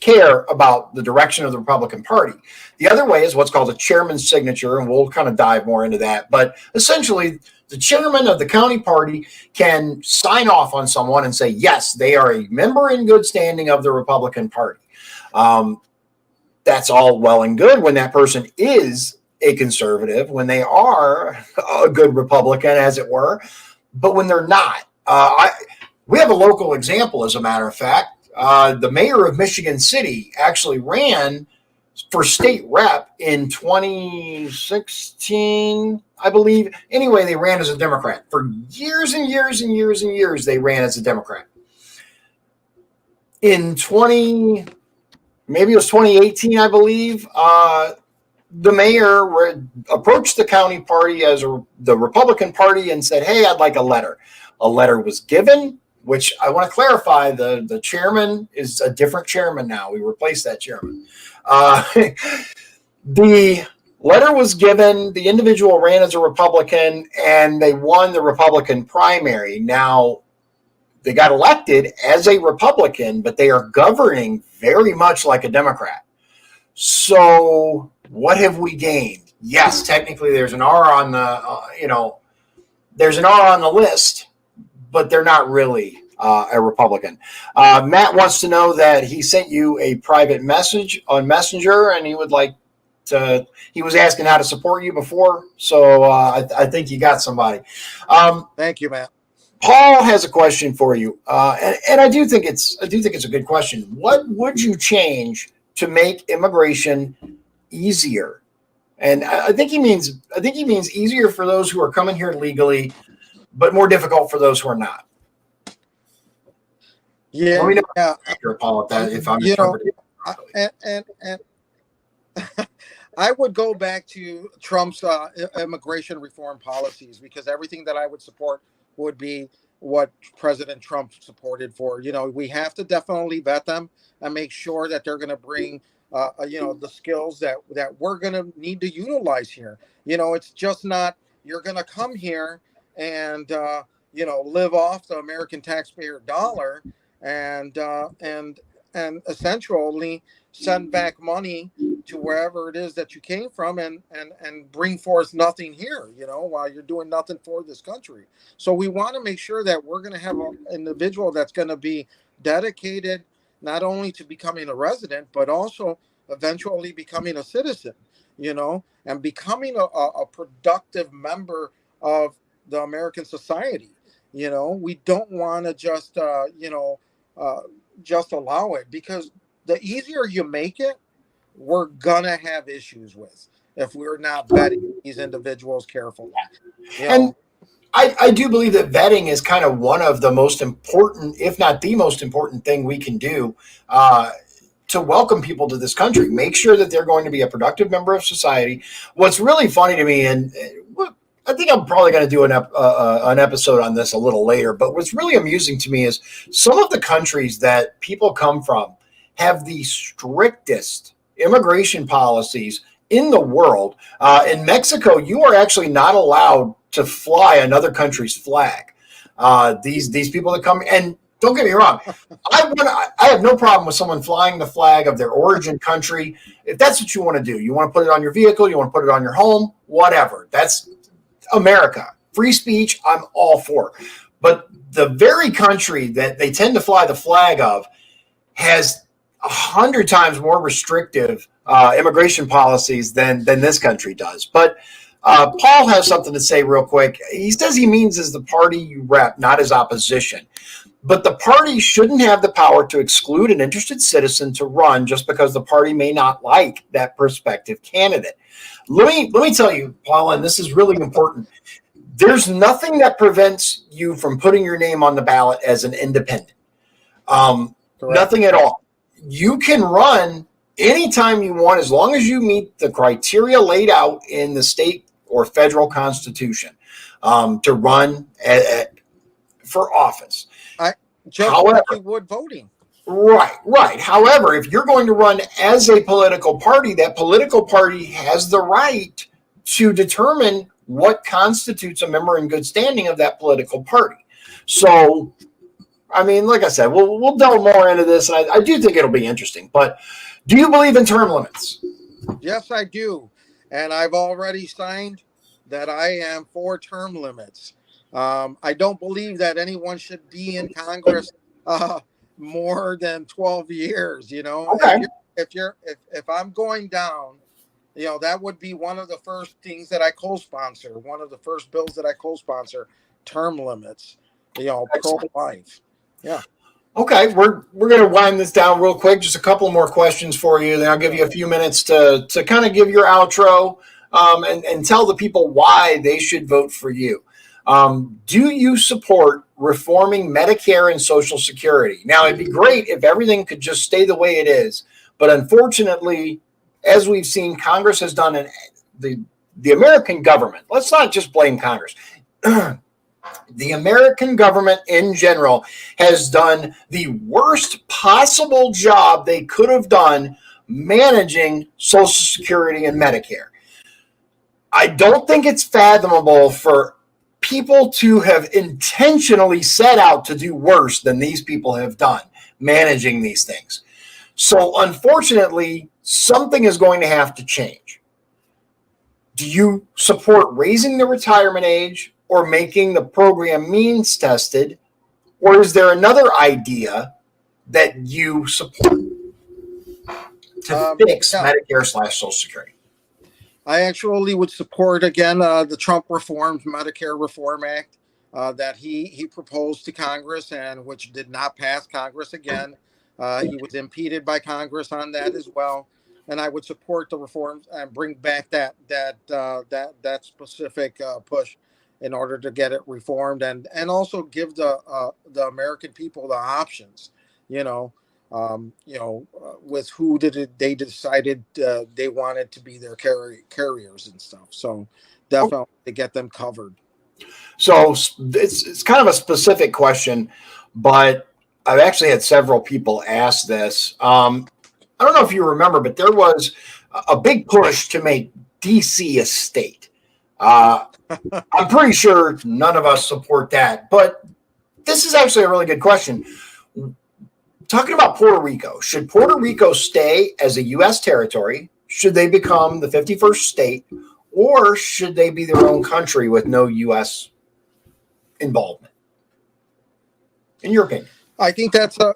care about the direction of the Republican Party. The other way is what's called a chairman's signature, and we'll kind of dive more into that. But essentially, the chairman of the county party can sign off on someone and say, yes, they are a member in good standing of the Republican Party. That's all well and good when that person is a conservative, when they are a good Republican, as it were. But when they're not, we have a local example, as a matter of fact. The mayor of Michigan City actually ran for state rep in 2016, I believe. Anyway, they ran as a Democrat. For years and years and years and years, they ran as a Democrat. In maybe it was 2018, I believe, the mayor approached the county party as the Republican Party and said, hey, I'd like a letter. A letter was given, which I want to clarify, the chairman is a different chairman now. We replaced that chairman. The letter was given, the individual ran as a Republican, and they won the Republican primary. Now, they got elected as a Republican, but they are governing very much like a Democrat. So what have we gained? Yes, technically there's an R on there's an R on the list, but they're not really a Republican. Matt wants to know that he sent you a private message on Messenger, and he was asking how to support you before. So I think you got somebody. Thank you, Matt. Paul has a question for you, and I do think it's a good question. What would you change to make immigration easier? And I think he means easier for those who are coming here legally, but more difficult for those who are not. Yeah, let me know, Paul, at that if I'm interpreting it and I would go back to Trump's immigration reform policies, because everything that I would support would be what President Trump supported for. We have to definitely vet them and make sure that they're going to bring, the skills that we're going to need to utilize here. It's just not, you're going to come here and, live off the American taxpayer dollar and essentially send back money to wherever it is that you came from and bring forth nothing here, while you're doing nothing for this country. So we want to make sure that we're going to have an individual that's going to be dedicated not only to becoming a resident, but also eventually becoming a citizen, and becoming a productive member of the American society. We don't want to just allow it, because the easier you make it, we're gonna have issues with if we're not vetting these individuals carefully. And I do believe that vetting is kind of one of the most important, if not the most important thing we can do to welcome people to this country. Make sure that they're going to be a productive member of society. What's really funny to me, and I think I'm probably going to do an episode on this a little later, but what's really amusing to me is some of the countries that people come from have the strictest immigration policies in the world. In Mexico, you are actually not allowed to fly another country's flag. These people that come, and don't get me wrong. I have no problem with someone flying the flag of their origin country. If that's what you want to do, you want to put it on your vehicle, you want to put it on your home, whatever. That's America. Free speech, I'm all for. But the very country that they tend to fly the flag of has 100 times more restrictive immigration policies than this country does. But Paul has something to say real quick. He says he means as the party you rep, not as opposition. But the party shouldn't have the power to exclude an interested citizen to run just because the party may not like that prospective candidate. Let me tell you, Paul, and this is really important. There's nothing that prevents you from putting your name on the ballot as an independent. Nothing at all. You can run anytime you want as long as you meet the criteria laid out in the state or federal constitution to run for office. However, like you would voting. Right. However, if you're going to run as a political party, that political party has the right to determine what constitutes a member in good standing of that political party. So, I mean, like I said, we'll delve more into this, and I do think it'll be interesting. But do you believe in term limits? Yes, I do. And I've already signed that I am for term limits. I don't believe that anyone should be in Congress more than 12 years. You know, okay. if I'm going down, you know, that would be one of the first things that I co-sponsor. One of the first bills that I co-sponsor, term limits. You know, pro-life. Yeah. Okay, we're going to wind this down real quick. Just a couple more questions for you. Then I'll give you a few minutes to kind of give your outro and tell the people why they should vote for you. Do you support reforming Medicare and Social Security? Now, it'd be great if everything could just stay the way it is. But unfortunately, as we've seen, Congress has done the American government. Let's not just blame Congress. The American government in general has done the worst possible job they could have done managing Social Security and Medicare. I don't think it's fathomable for people to have intentionally set out to do worse than these people have done managing these things. So unfortunately, something is going to have to change. Do you support raising the retirement age or making the program means tested? Or is there another idea that you support to fix Medicare/Social Security? I actually would support, again, the Trump reformed Medicare Reform Act that he proposed to Congress and which did not pass Congress again. He was impeded by Congress on that as well. And I would support the reforms and bring back that specific push in order to get it reformed and also give the American people the options, with who they decided they wanted to be their carriers and stuff. So definitely to get them covered. So it's kind of a specific question, but I've actually had several people ask this. I don't know if you remember, but there was a big push to make DC a state. I'm pretty sure none of us support that, but this is actually a really good question. Talking about Puerto Rico, should Puerto Rico stay as a U.S. territory? Should they become the 51st state? Or should they be their own country with no U.S. involvement? In your opinion? I think that's a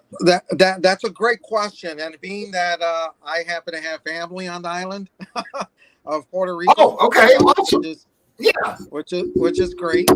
great question. And being that I happen to have family on the island of Puerto Rico. Oh, okay. Awesome. Which is great.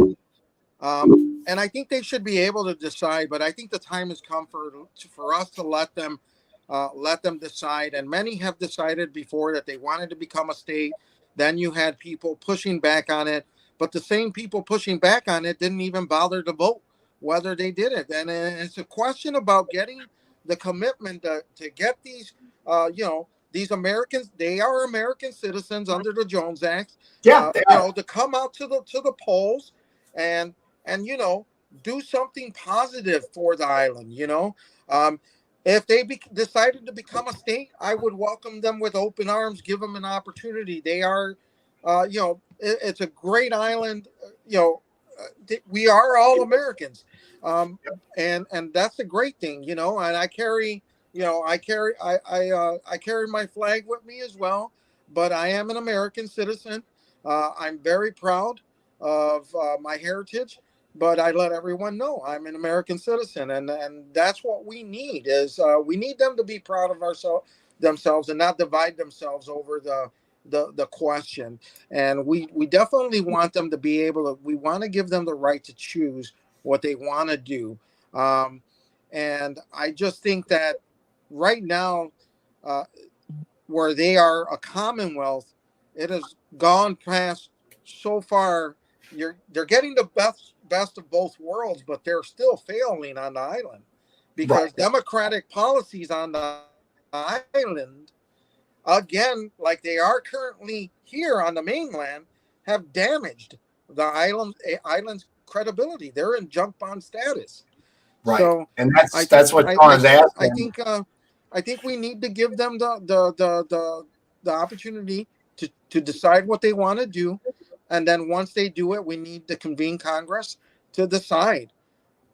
And I think they should be able to decide, but I think the time has come for us to let them decide. And many have decided before that they wanted to become a state. Then you had people pushing back on it, but the same people pushing back on it didn't even bother to vote whether they did it. And it's a question about getting the commitment to get these, these Americans. They are American citizens under the Jones Act. Yeah, to come out to the polls and do something positive for the island. If they decided to become a state, I would welcome them with open arms, give them an opportunity. They are, it's a great island, we are all Americans, and that's a great thing, And I carry, I carry my flag with me as well. But I am an American citizen. I'm very proud of my heritage. But I let everyone know I'm an American citizen, and that's what we need is we need them to be proud of themselves and not divide themselves over the question. And we definitely want them to be able to. We want to give them the right to choose what they want to do. And I just think that right now, where they are a commonwealth, it has gone past so far. They're getting the best of both worlds, but they're still failing on the island because Right. democratic policies on the island, again, like they are currently here on the mainland, have damaged the island's credibility. They're in junk bond status. Right. So And I think that's what Sean's asking. I think we need to give them the opportunity to decide what they want to do, and then once they do it, we need to convene Congress to decide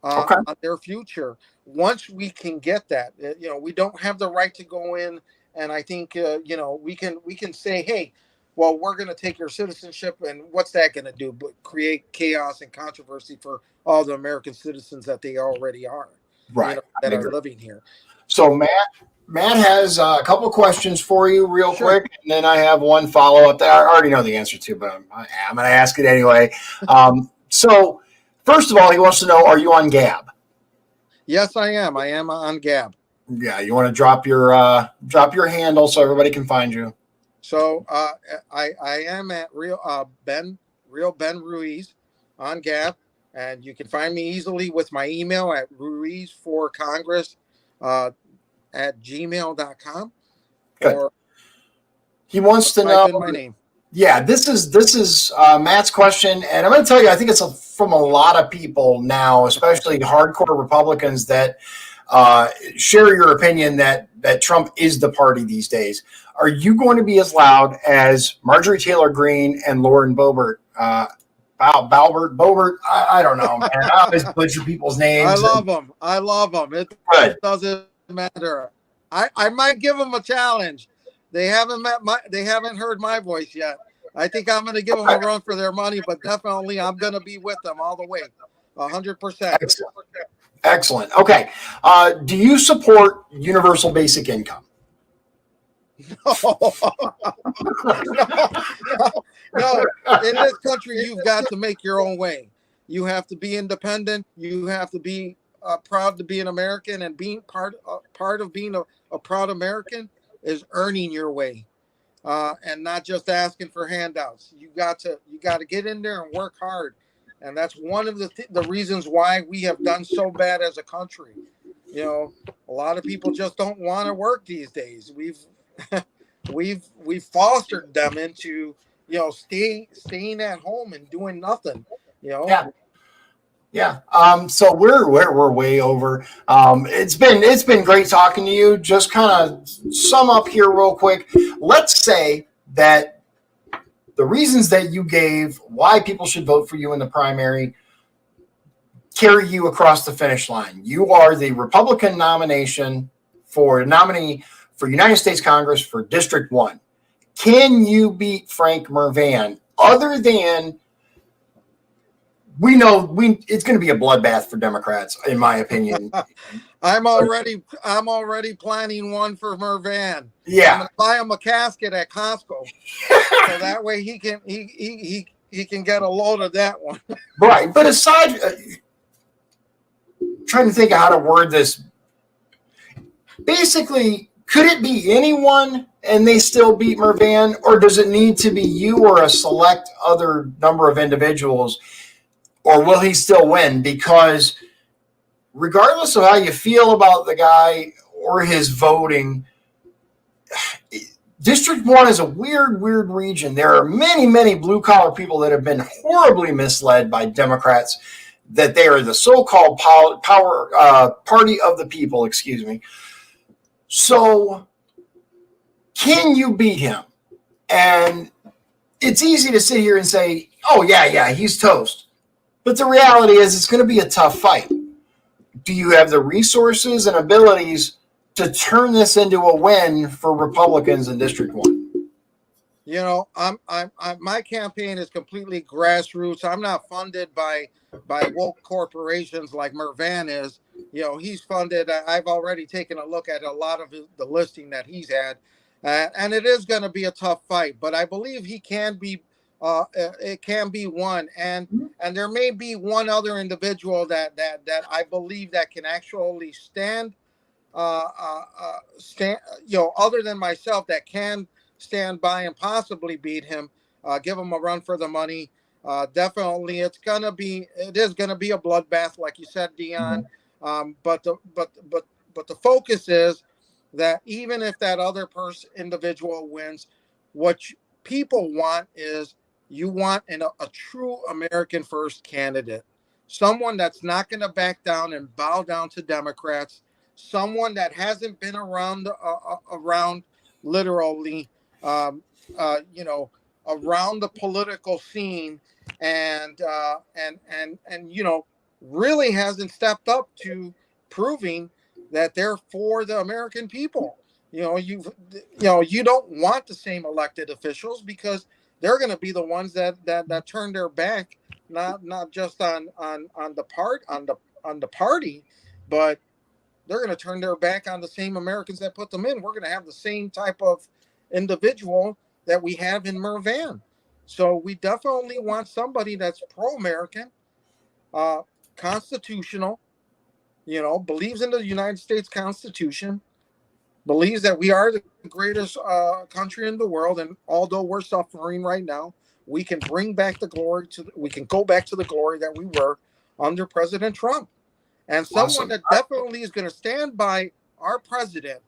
Okay. on their future. Once we can get that, we don't have the right to go in, and I think we can say, hey, well, we're going to take your citizenship, and what's that going to do? But create chaos and controversy for all the American citizens that they already are, Right. that are living here. So Matt has a couple of questions for you real Sure. quick, and then I have one follow-up that I already know the answer to, but I'm going to ask it anyway. So first of all, he wants to know, are you on Gab? Yes, I am. I am on Gab. Yeah, you want to drop your handle so everybody can find you. So I am at Real Ben Ruiz on Gab, and you can find me easily with my email at ruizforcongress at gmail.com. Good. Or He wants to type know. in my name. Yeah, this is Matt's question, and I'm going to tell you, I think it's from a lot of people now, especially hardcore Republicans that share your opinion that Trump is the party these days. Are you going to be as loud as Marjorie Taylor Greene and Lauren Boebert? Boebert? I don't know, man. I always butcher people's names. I love them. It doesn't matter. I might give them a challenge. They haven't heard my voice yet. I think I'm going to give them a run for their money, but definitely I'm going to be with them all the way, 100%. Excellent. Okay. Do you support universal basic income? No. In this country, you've got to make your own way. You have to be independent. You have to be proud to be an American, and being part of being a proud American is earning your way, and not just asking for handouts. You got to get in there and work hard, and that's one of the reasons why we have done so bad as a country. A lot of people just don't want to work these days. We've fostered them into staying at home and doing nothing. Yeah. So we're way over. It's been great talking to you. Just kind of sum up here real quick. Let's say that the reasons that you gave why people should vote for you in the primary carry you across the finish line. You are the Republican nominee for United States Congress for District 1. Can you beat Frank Mervan? Other than it's going to be a bloodbath for Democrats, in my opinion. I'm already planning one for Mervan. Yeah, I'm gonna buy him a casket at Costco, so that way he can get a load of that one. Right, but aside, trying to think of how to word this. Basically, could it be anyone and they still beat Mervan, or does it need to be you or a select other number of individuals? Or will he still win? Because regardless of how you feel about the guy or his voting, District 1 is a weird region. There are many, many blue-collar people that have been horribly misled by Democrats that they are the so-called party of the people, excuse me. So can you beat him? And it's easy to sit here and say, oh, yeah, he's toast. But the reality is it's going to be a tough fight. Do you have the resources and abilities to turn this into a win for Republicans in District 1? You know, my campaign is completely grassroots. I'm not funded by woke corporations like Mervan is. You know, he's funded. I've already taken a look at a lot of the listing that he's had, and it is going to be a tough fight. But I believe he can be. It can be won, and there may be one other individual that I believe that can actually stand. You know, other than myself, that can stand by and possibly beat him, give him a run for the money. Definitely, it is gonna be a bloodbath, like you said, Dion. But the focus is that even if that other individual wins, what people want is you want a true American first candidate, someone that's not going to back down and bow down to Democrats, someone that hasn't been around literally you know, around the political scene, and you know, really hasn't stepped up to proving that they're for the American people. You know, you don't want the same elected officials, because they're going to be the ones that turn their back, not just on the party, but they're going to turn their back on the same Americans that put them in. We're going to have the same type of individual that we have in Mervan. So we definitely want somebody that's pro-American, constitutional, you know, believes in the United States Constitution, believes that we are the greatest country in the world. And although we're suffering right now, we can bring back the glory we can go back to the glory that we were under President Trump. And someone that definitely is going to stand by our president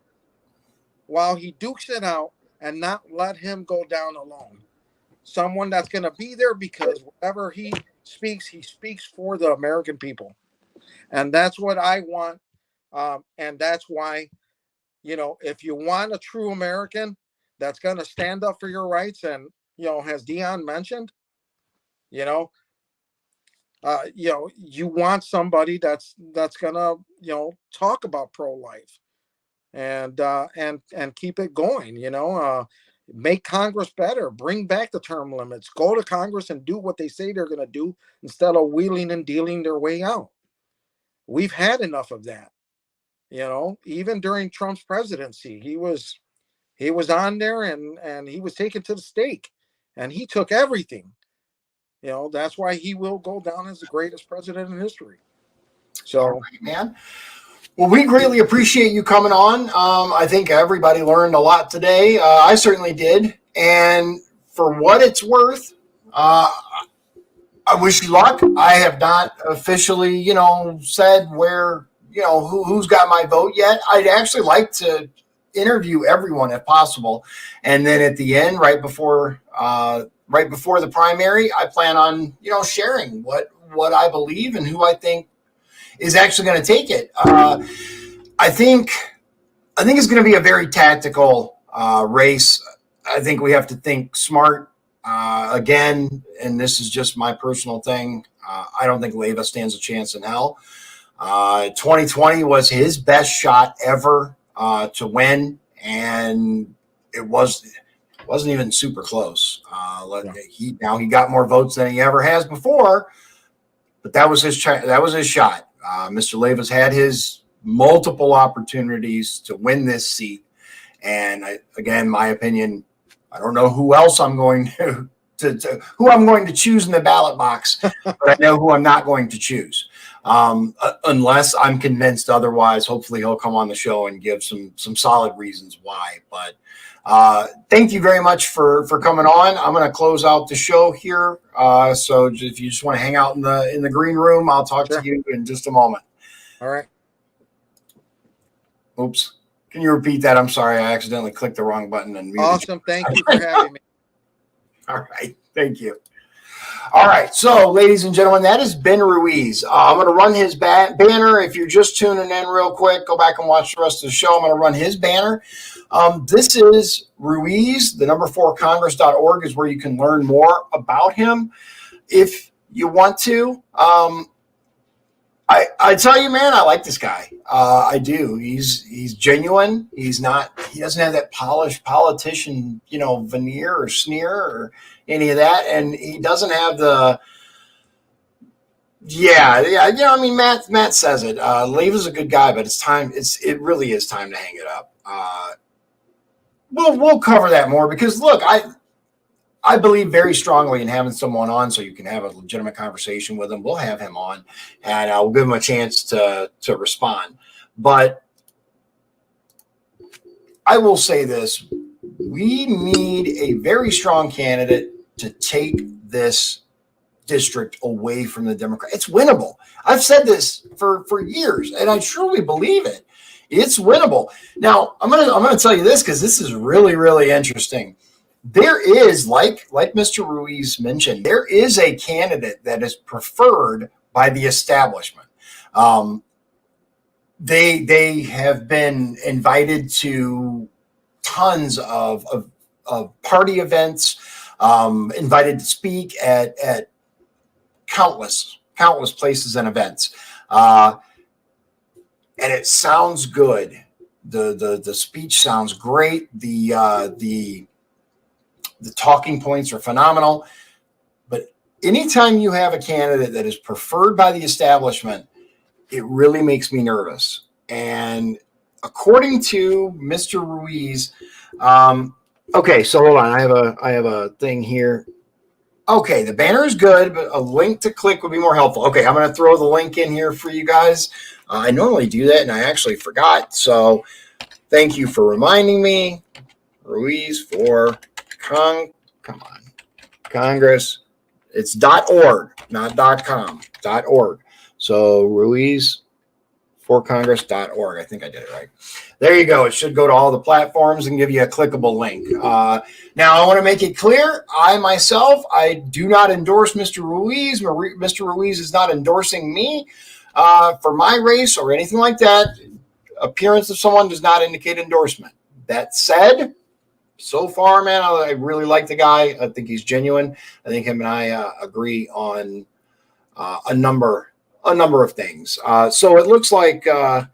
while he dukes it out and not let him go down alone. Someone that's going to be there because whatever he speaks for the American people. And that's what I want. And that's why, you know, if you want a true American that's going to stand up for your rights, and, you know, as Dion mentioned, you know, you want somebody that's gonna, you know, talk about pro-life and keep it going. You know, make Congress better, bring back the term limits, go to Congress and do what they say they're gonna do instead of wheeling and dealing their way out. We've had enough of that. You know, even during Trump's presidency, he was on there and he was taken to the stake, and he took everything. You know, that's why he will go down as the greatest president in history. So, all right, man. Well, we greatly appreciate you coming on. I think everybody learned a lot today. I certainly did. And for what it's worth, I wish you luck. I have not officially, you know, said where, you know, who's got my vote yet. I'd actually like to interview everyone if possible. And then at the end, right before the primary, I plan on, you know, sharing what I believe and who I think is actually going to take it. I think it's going to be a very tactical race. I think we have to think smart again, and this is just my personal thing. I don't think Leyva stands a chance in hell. 2020 was his best shot ever to win, and it wasn't even super close. He got more votes than he ever has before, but that was his shot. Mr. Leyva's had his multiple opportunities to win this seat, and again, my opinion, I don't know who else I'm going to who I'm going to choose in the ballot box, but I know who I'm not going to choose. Unless I'm convinced otherwise. Hopefully he'll come on the show and give some solid reasons why. But thank you very much for coming on. I'm going to close out the show here. So if you just want to hang out in the green room, I'll talk to you in just a moment. All right. Oops. Can you repeat that? I'm sorry. I accidentally clicked the wrong button. And awesome. Thank you for having me. All right. Thank you. All right. So, ladies and gentlemen, that is Ben Ruiz. I'm going to run his banner. If you're just tuning in real quick, go back and watch the rest of the show. I'm going to run his banner. This is Ruiz. The number 4congress.org is where you can learn more about him. If you want to. I tell you, man, I like this guy. I do. He's genuine. He doesn't have that polished politician, veneer or sneer or any of that. And he doesn't have I mean, Matt says it. Leva's a good guy, but it's time. It really is time to hang it up. We'll cover that more because look, I believe very strongly in having someone on so you can have a legitimate conversation with him. We'll have him on, and I'll give him a chance to respond. But I will say this: we need a very strong candidate to take this district away from the Democrats. It's winnable. I've said this for years, and I truly believe it. It's winnable. Now, I'm gonna tell you this because this is really, really interesting. There is, like Mr. Ruiz mentioned, there is a candidate that is preferred by the establishment. They have been invited to tons of party events, invited to speak at countless places and events, and it sounds good. The speech sounds great. The talking points are phenomenal, but anytime you have a candidate that is preferred by the establishment, it really makes me nervous. And according to Mr. Ruiz, okay, so hold on, I have a thing here. Okay, the banner is good, but a link to click would be more helpful. Okay, I'm going to throw the link in here for you guys. I normally do that, and I actually forgot. So thank you for reminding me. Ruiz for Congress. It's .org, not .com, .org. So Ruiz for Congress.org. I think I did it right. There you go. It should go to all the platforms and give you a clickable link. Now, I want to make it clear, I do not endorse Mr. Ruiz. Mr. Ruiz is not endorsing me for my race or anything like that. Appearance of someone does not indicate endorsement. That said, so far, man, I really like the guy. I think he's genuine. I think him and I agree on a number of things. So it looks like two of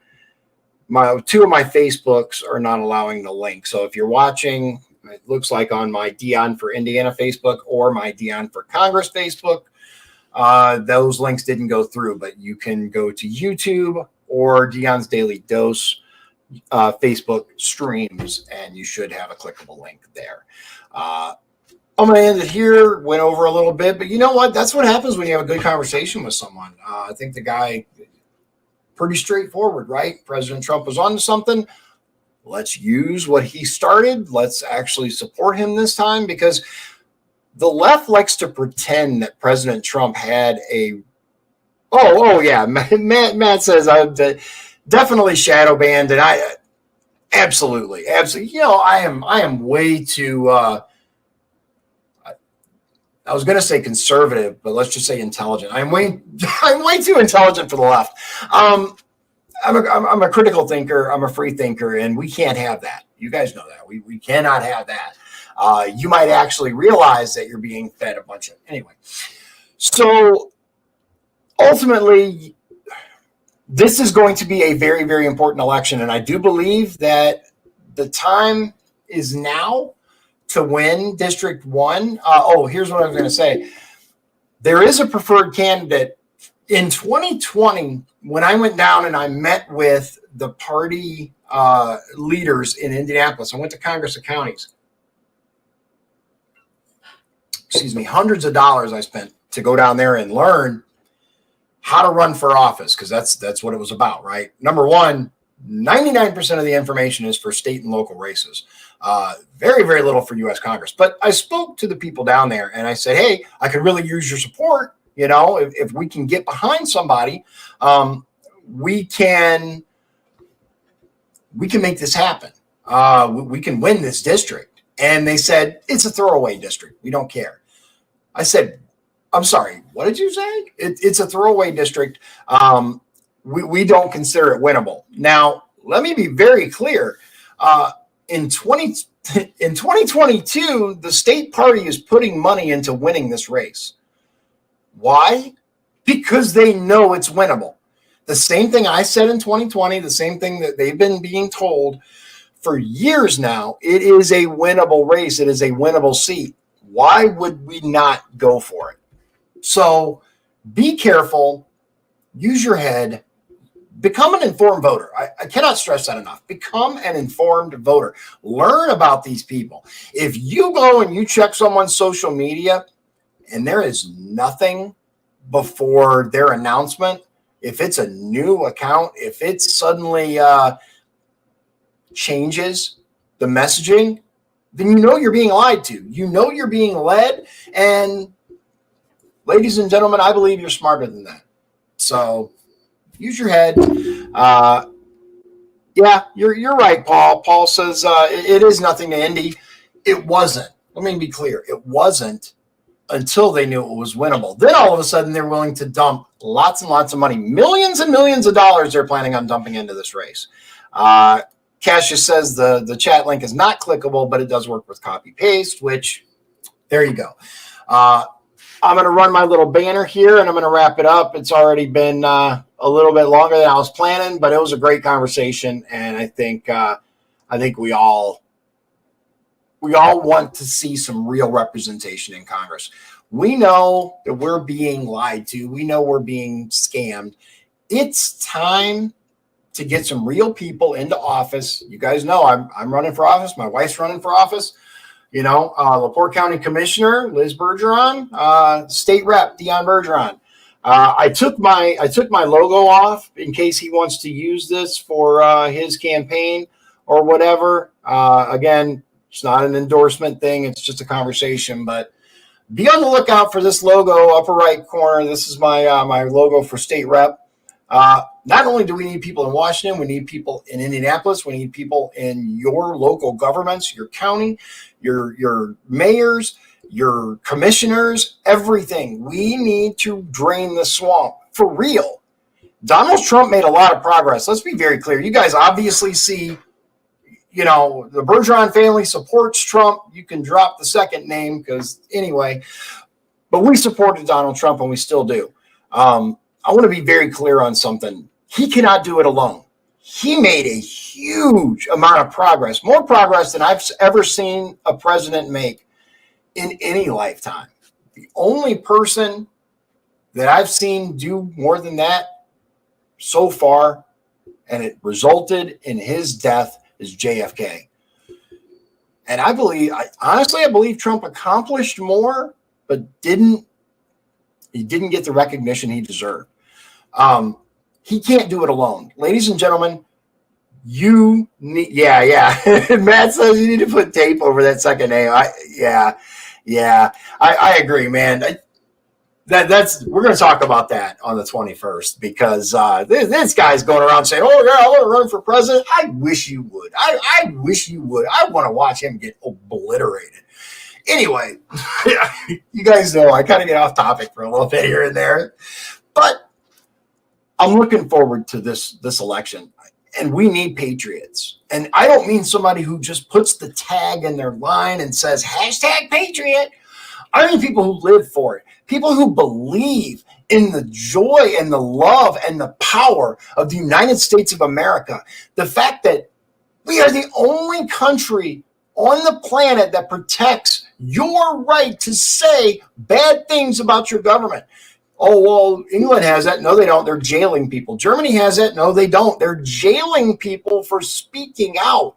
my Facebooks are not allowing the link. So if you're watching, it looks like on my Dion for Indiana Facebook or my Dion for Congress Facebook, those links didn't go through, but you can go to YouTube or Dion's Daily Dose Facebook streams, and you should have a clickable link there. I'm going to end it here. Went over a little bit, but you know what? That's what happens when you have a good conversation with someone. I think the guy, pretty straightforward, right? President Trump was on to something. Let's use what he started. Let's actually support him this time, because the left likes to pretend that President Trump had a yeah. Matt says definitely shadow banned, and I absolutely. I am way too. I was going to say conservative, but let's just say intelligent. I'm way too intelligent for the left. I'm a critical thinker. I'm a free thinker, and we can't have that. You guys know that. We cannot have that. You might actually realize that you're being fed a bunch of anyway. So ultimately, this is going to be a very, very important election, and I do believe that the time is now to win District 1. Here's what I was going to say. There is a preferred candidate. In 2020, when I went down and I met with the party leaders in Indianapolis, I went to Congress of Counties. Hundreds of dollars I spent to go down there and learn how to run for office, because that's what it was about, right? Number one, 99% of the information is for state and local races. Very, very little for U.S. Congress. But I spoke to the people down there, and I said, hey, I could really use your support. If we can get behind somebody, we can make this happen. We can win this district. And they said, it's a throwaway district. We don't care. I said, I'm sorry, what did you say? It's a throwaway district. We don't consider it winnable. Now, let me be very clear. In 2022, the state party is putting money into winning this race. Why? Because they know it's winnable. The same thing I said in 2020, the same thing that they've been being told for years now. It is a winnable race. It is a winnable seat. Why would we not go for it? So be careful. Use your head. Become an informed voter. I cannot stress that enough. Become an informed voter. Learn about these people. If you go and you check someone's social media and there is nothing before their announcement, if it's a new account, if it suddenly changes the messaging, then you know you're being lied to. You know you're being led. And ladies and gentlemen, I believe you're smarter than that. So use your head. Yeah, you're right, Paul. Paul says it is nothing to Indy. It wasn't. Let me be clear. It wasn't until they knew it was winnable. Then all of a sudden they're willing to dump lots and lots of money, millions and millions of dollars they're planning on dumping into this race. Cassius says the chat link is not clickable, but it does work with copy paste, which there you go. I'm going to run my little banner here and I'm going to wrap it up. It's already been a little bit longer than I was planning, but it was a great conversation. And I think we all want to see some real representation in Congress. We know that we're being lied to. We know we're being scammed. It's time to get some real people into office. You guys know I'm running for office. My wife's running for office. You know, LaPorte County Commissioner Liz Bergeron, State Rep Dion Bergeron. I took my logo off in case he wants to use this for his campaign or whatever. Again, it's not an endorsement thing. It's just a conversation. But be on the lookout for this logo, upper right corner. This is my my logo for State Rep. Not only do we need people in Washington, we need people in Indianapolis. We need people in your local governments, your county, your mayors, your commissioners, everything. We need to drain the swamp for real. Donald Trump made a lot of progress. Let's be very clear. You guys obviously see, you know, the Bergeron family supports Trump. You can drop the second name because anyway, but we supported Donald Trump and we still do. I want to be very clear on something. He cannot do it alone. He made a huge amount of progress, more progress than I've ever seen a president make in any lifetime. The only person that I've seen do more than that so far, and it resulted in his death, is JFK. And I believe Trump accomplished more, but he didn't get the recognition he deserved. He can't do it alone. Ladies and gentlemen, you need, yeah. Matt says you need to put tape over that second name. I agree, man. We're going to talk about that on the 21st because this guy's going around saying, "Oh yeah, I want to run for president." I wish you would. I wish you would. I want to watch him get obliterated. Anyway, you guys know I kind of get off topic for a little bit here and there, but I'm looking forward to this election, and we need patriots. And I don't mean somebody who just puts the tag in their line and says #Patriot. I mean people who live for it, people who believe in the joy and the love and the power of the United States of America. The fact that we are the only country on the planet that protects your right to say bad things about your government. Oh, well, England has that. No, they don't. They're jailing people. Germany has that. No, they don't. They're jailing people for speaking out.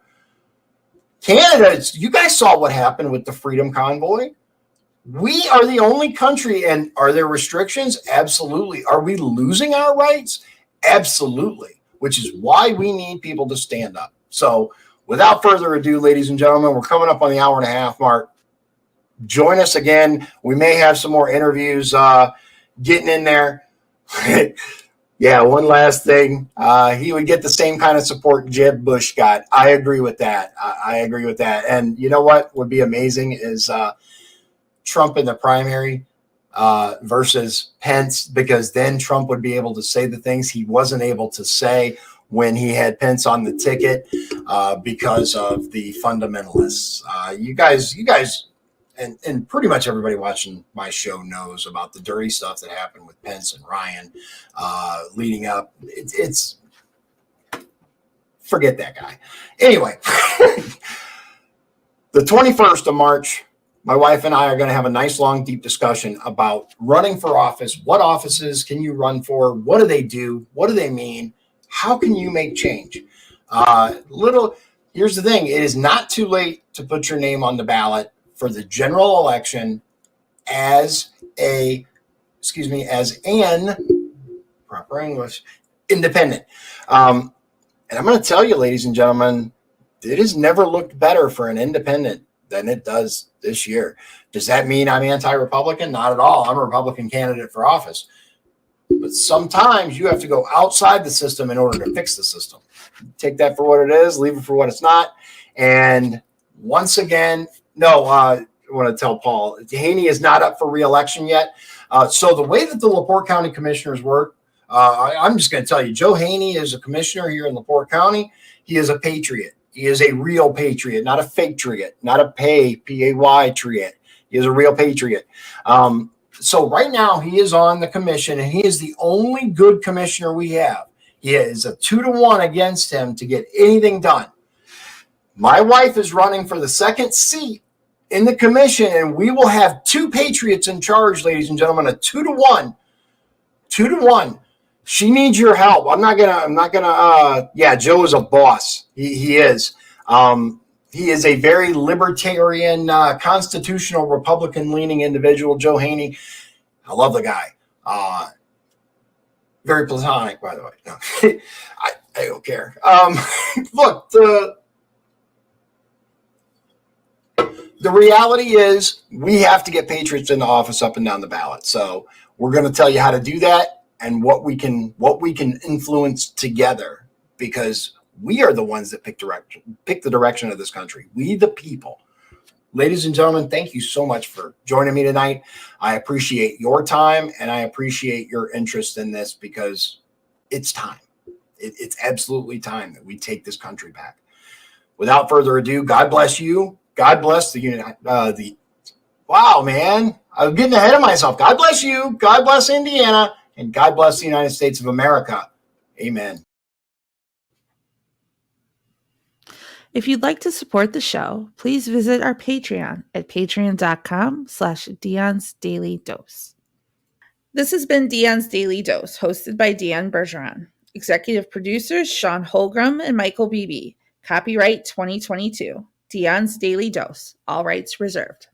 Canada, you guys saw what happened with the Freedom Convoy. We are the only country, and are there restrictions? Absolutely. Are we losing our rights? Absolutely, which is why we need people to stand up. So without further ado, ladies and gentlemen, we're coming up on the hour and a half mark. Join us again. We may have some more interviews getting in there. Yeah, one last thing. He would get the same kind of support Jeb Bush got. I agree with that. I agree with that. And you know what would be amazing is Trump in the primary versus Pence, because then Trump would be able to say the things he wasn't able to say when he had Pence on the ticket because of the fundamentalists. You guys, and pretty much everybody watching my show knows about the dirty stuff that happened with Pence and Ryan leading up. It's forget that guy. Anyway, the 21st of March, my wife and I are going to have a nice, long, deep discussion about running for office. What offices can you run for? What do they do? What do they mean? How can you make change? Here's the thing. It is not too late to put your name on the ballot for the general election as an proper English, independent. And I'm going to tell you, ladies and gentlemen, it has never looked better for an independent than it does this year. Does that mean I'm anti-Republican? Not at all. I'm a Republican candidate for office. But sometimes you have to go outside the system in order to fix the system. Take that for what it is, leave it for what it's not. And once again, I want to tell Paul, Haney is not up for re-election yet. So the way that the LaPorte County commissioners work, I'm just going to tell you, Joe Haney is a commissioner here in LaPorte County. He is a patriot. He is a real patriot, not a fake triot, not a P-A-Y triot. He is a real patriot. So right now he is on the commission, and he is the only good commissioner we have. He is a 2-1 against him to get anything done. My wife is running for the second seat in the commission, and we will have 2 patriots in charge, ladies and gentlemen, a 2-1. 2-1. She needs your help. I'm not gonna. Joe is a boss. He is. He is a very libertarian, constitutional, Republican-leaning individual, Joe Haney. I love the guy. Very platonic, by the way. No, I don't care. Look, the reality is we have to get patriots in the office up and down the ballot. So we're going to tell you how to do that and what we can influence together, because we are the ones that pick the direction of this country. We, the people. Ladies and gentlemen, thank you so much for joining me tonight. I appreciate your time, and I appreciate your interest in this, because it's time. It's absolutely time that we take this country back. Without further ado, God bless you. God bless wow, man. I'm getting ahead of myself. God bless you. God bless Indiana. And God bless the United States of America. Amen. If you'd like to support the show, please visit our Patreon at patreon.com/Dion's Daily Dose. This has been Dion's Daily Dose, hosted by Dion Bergeron. Executive producers Sean Holgram and Michael Beebe. Copyright 2022. Dion's Daily Dose. All rights reserved.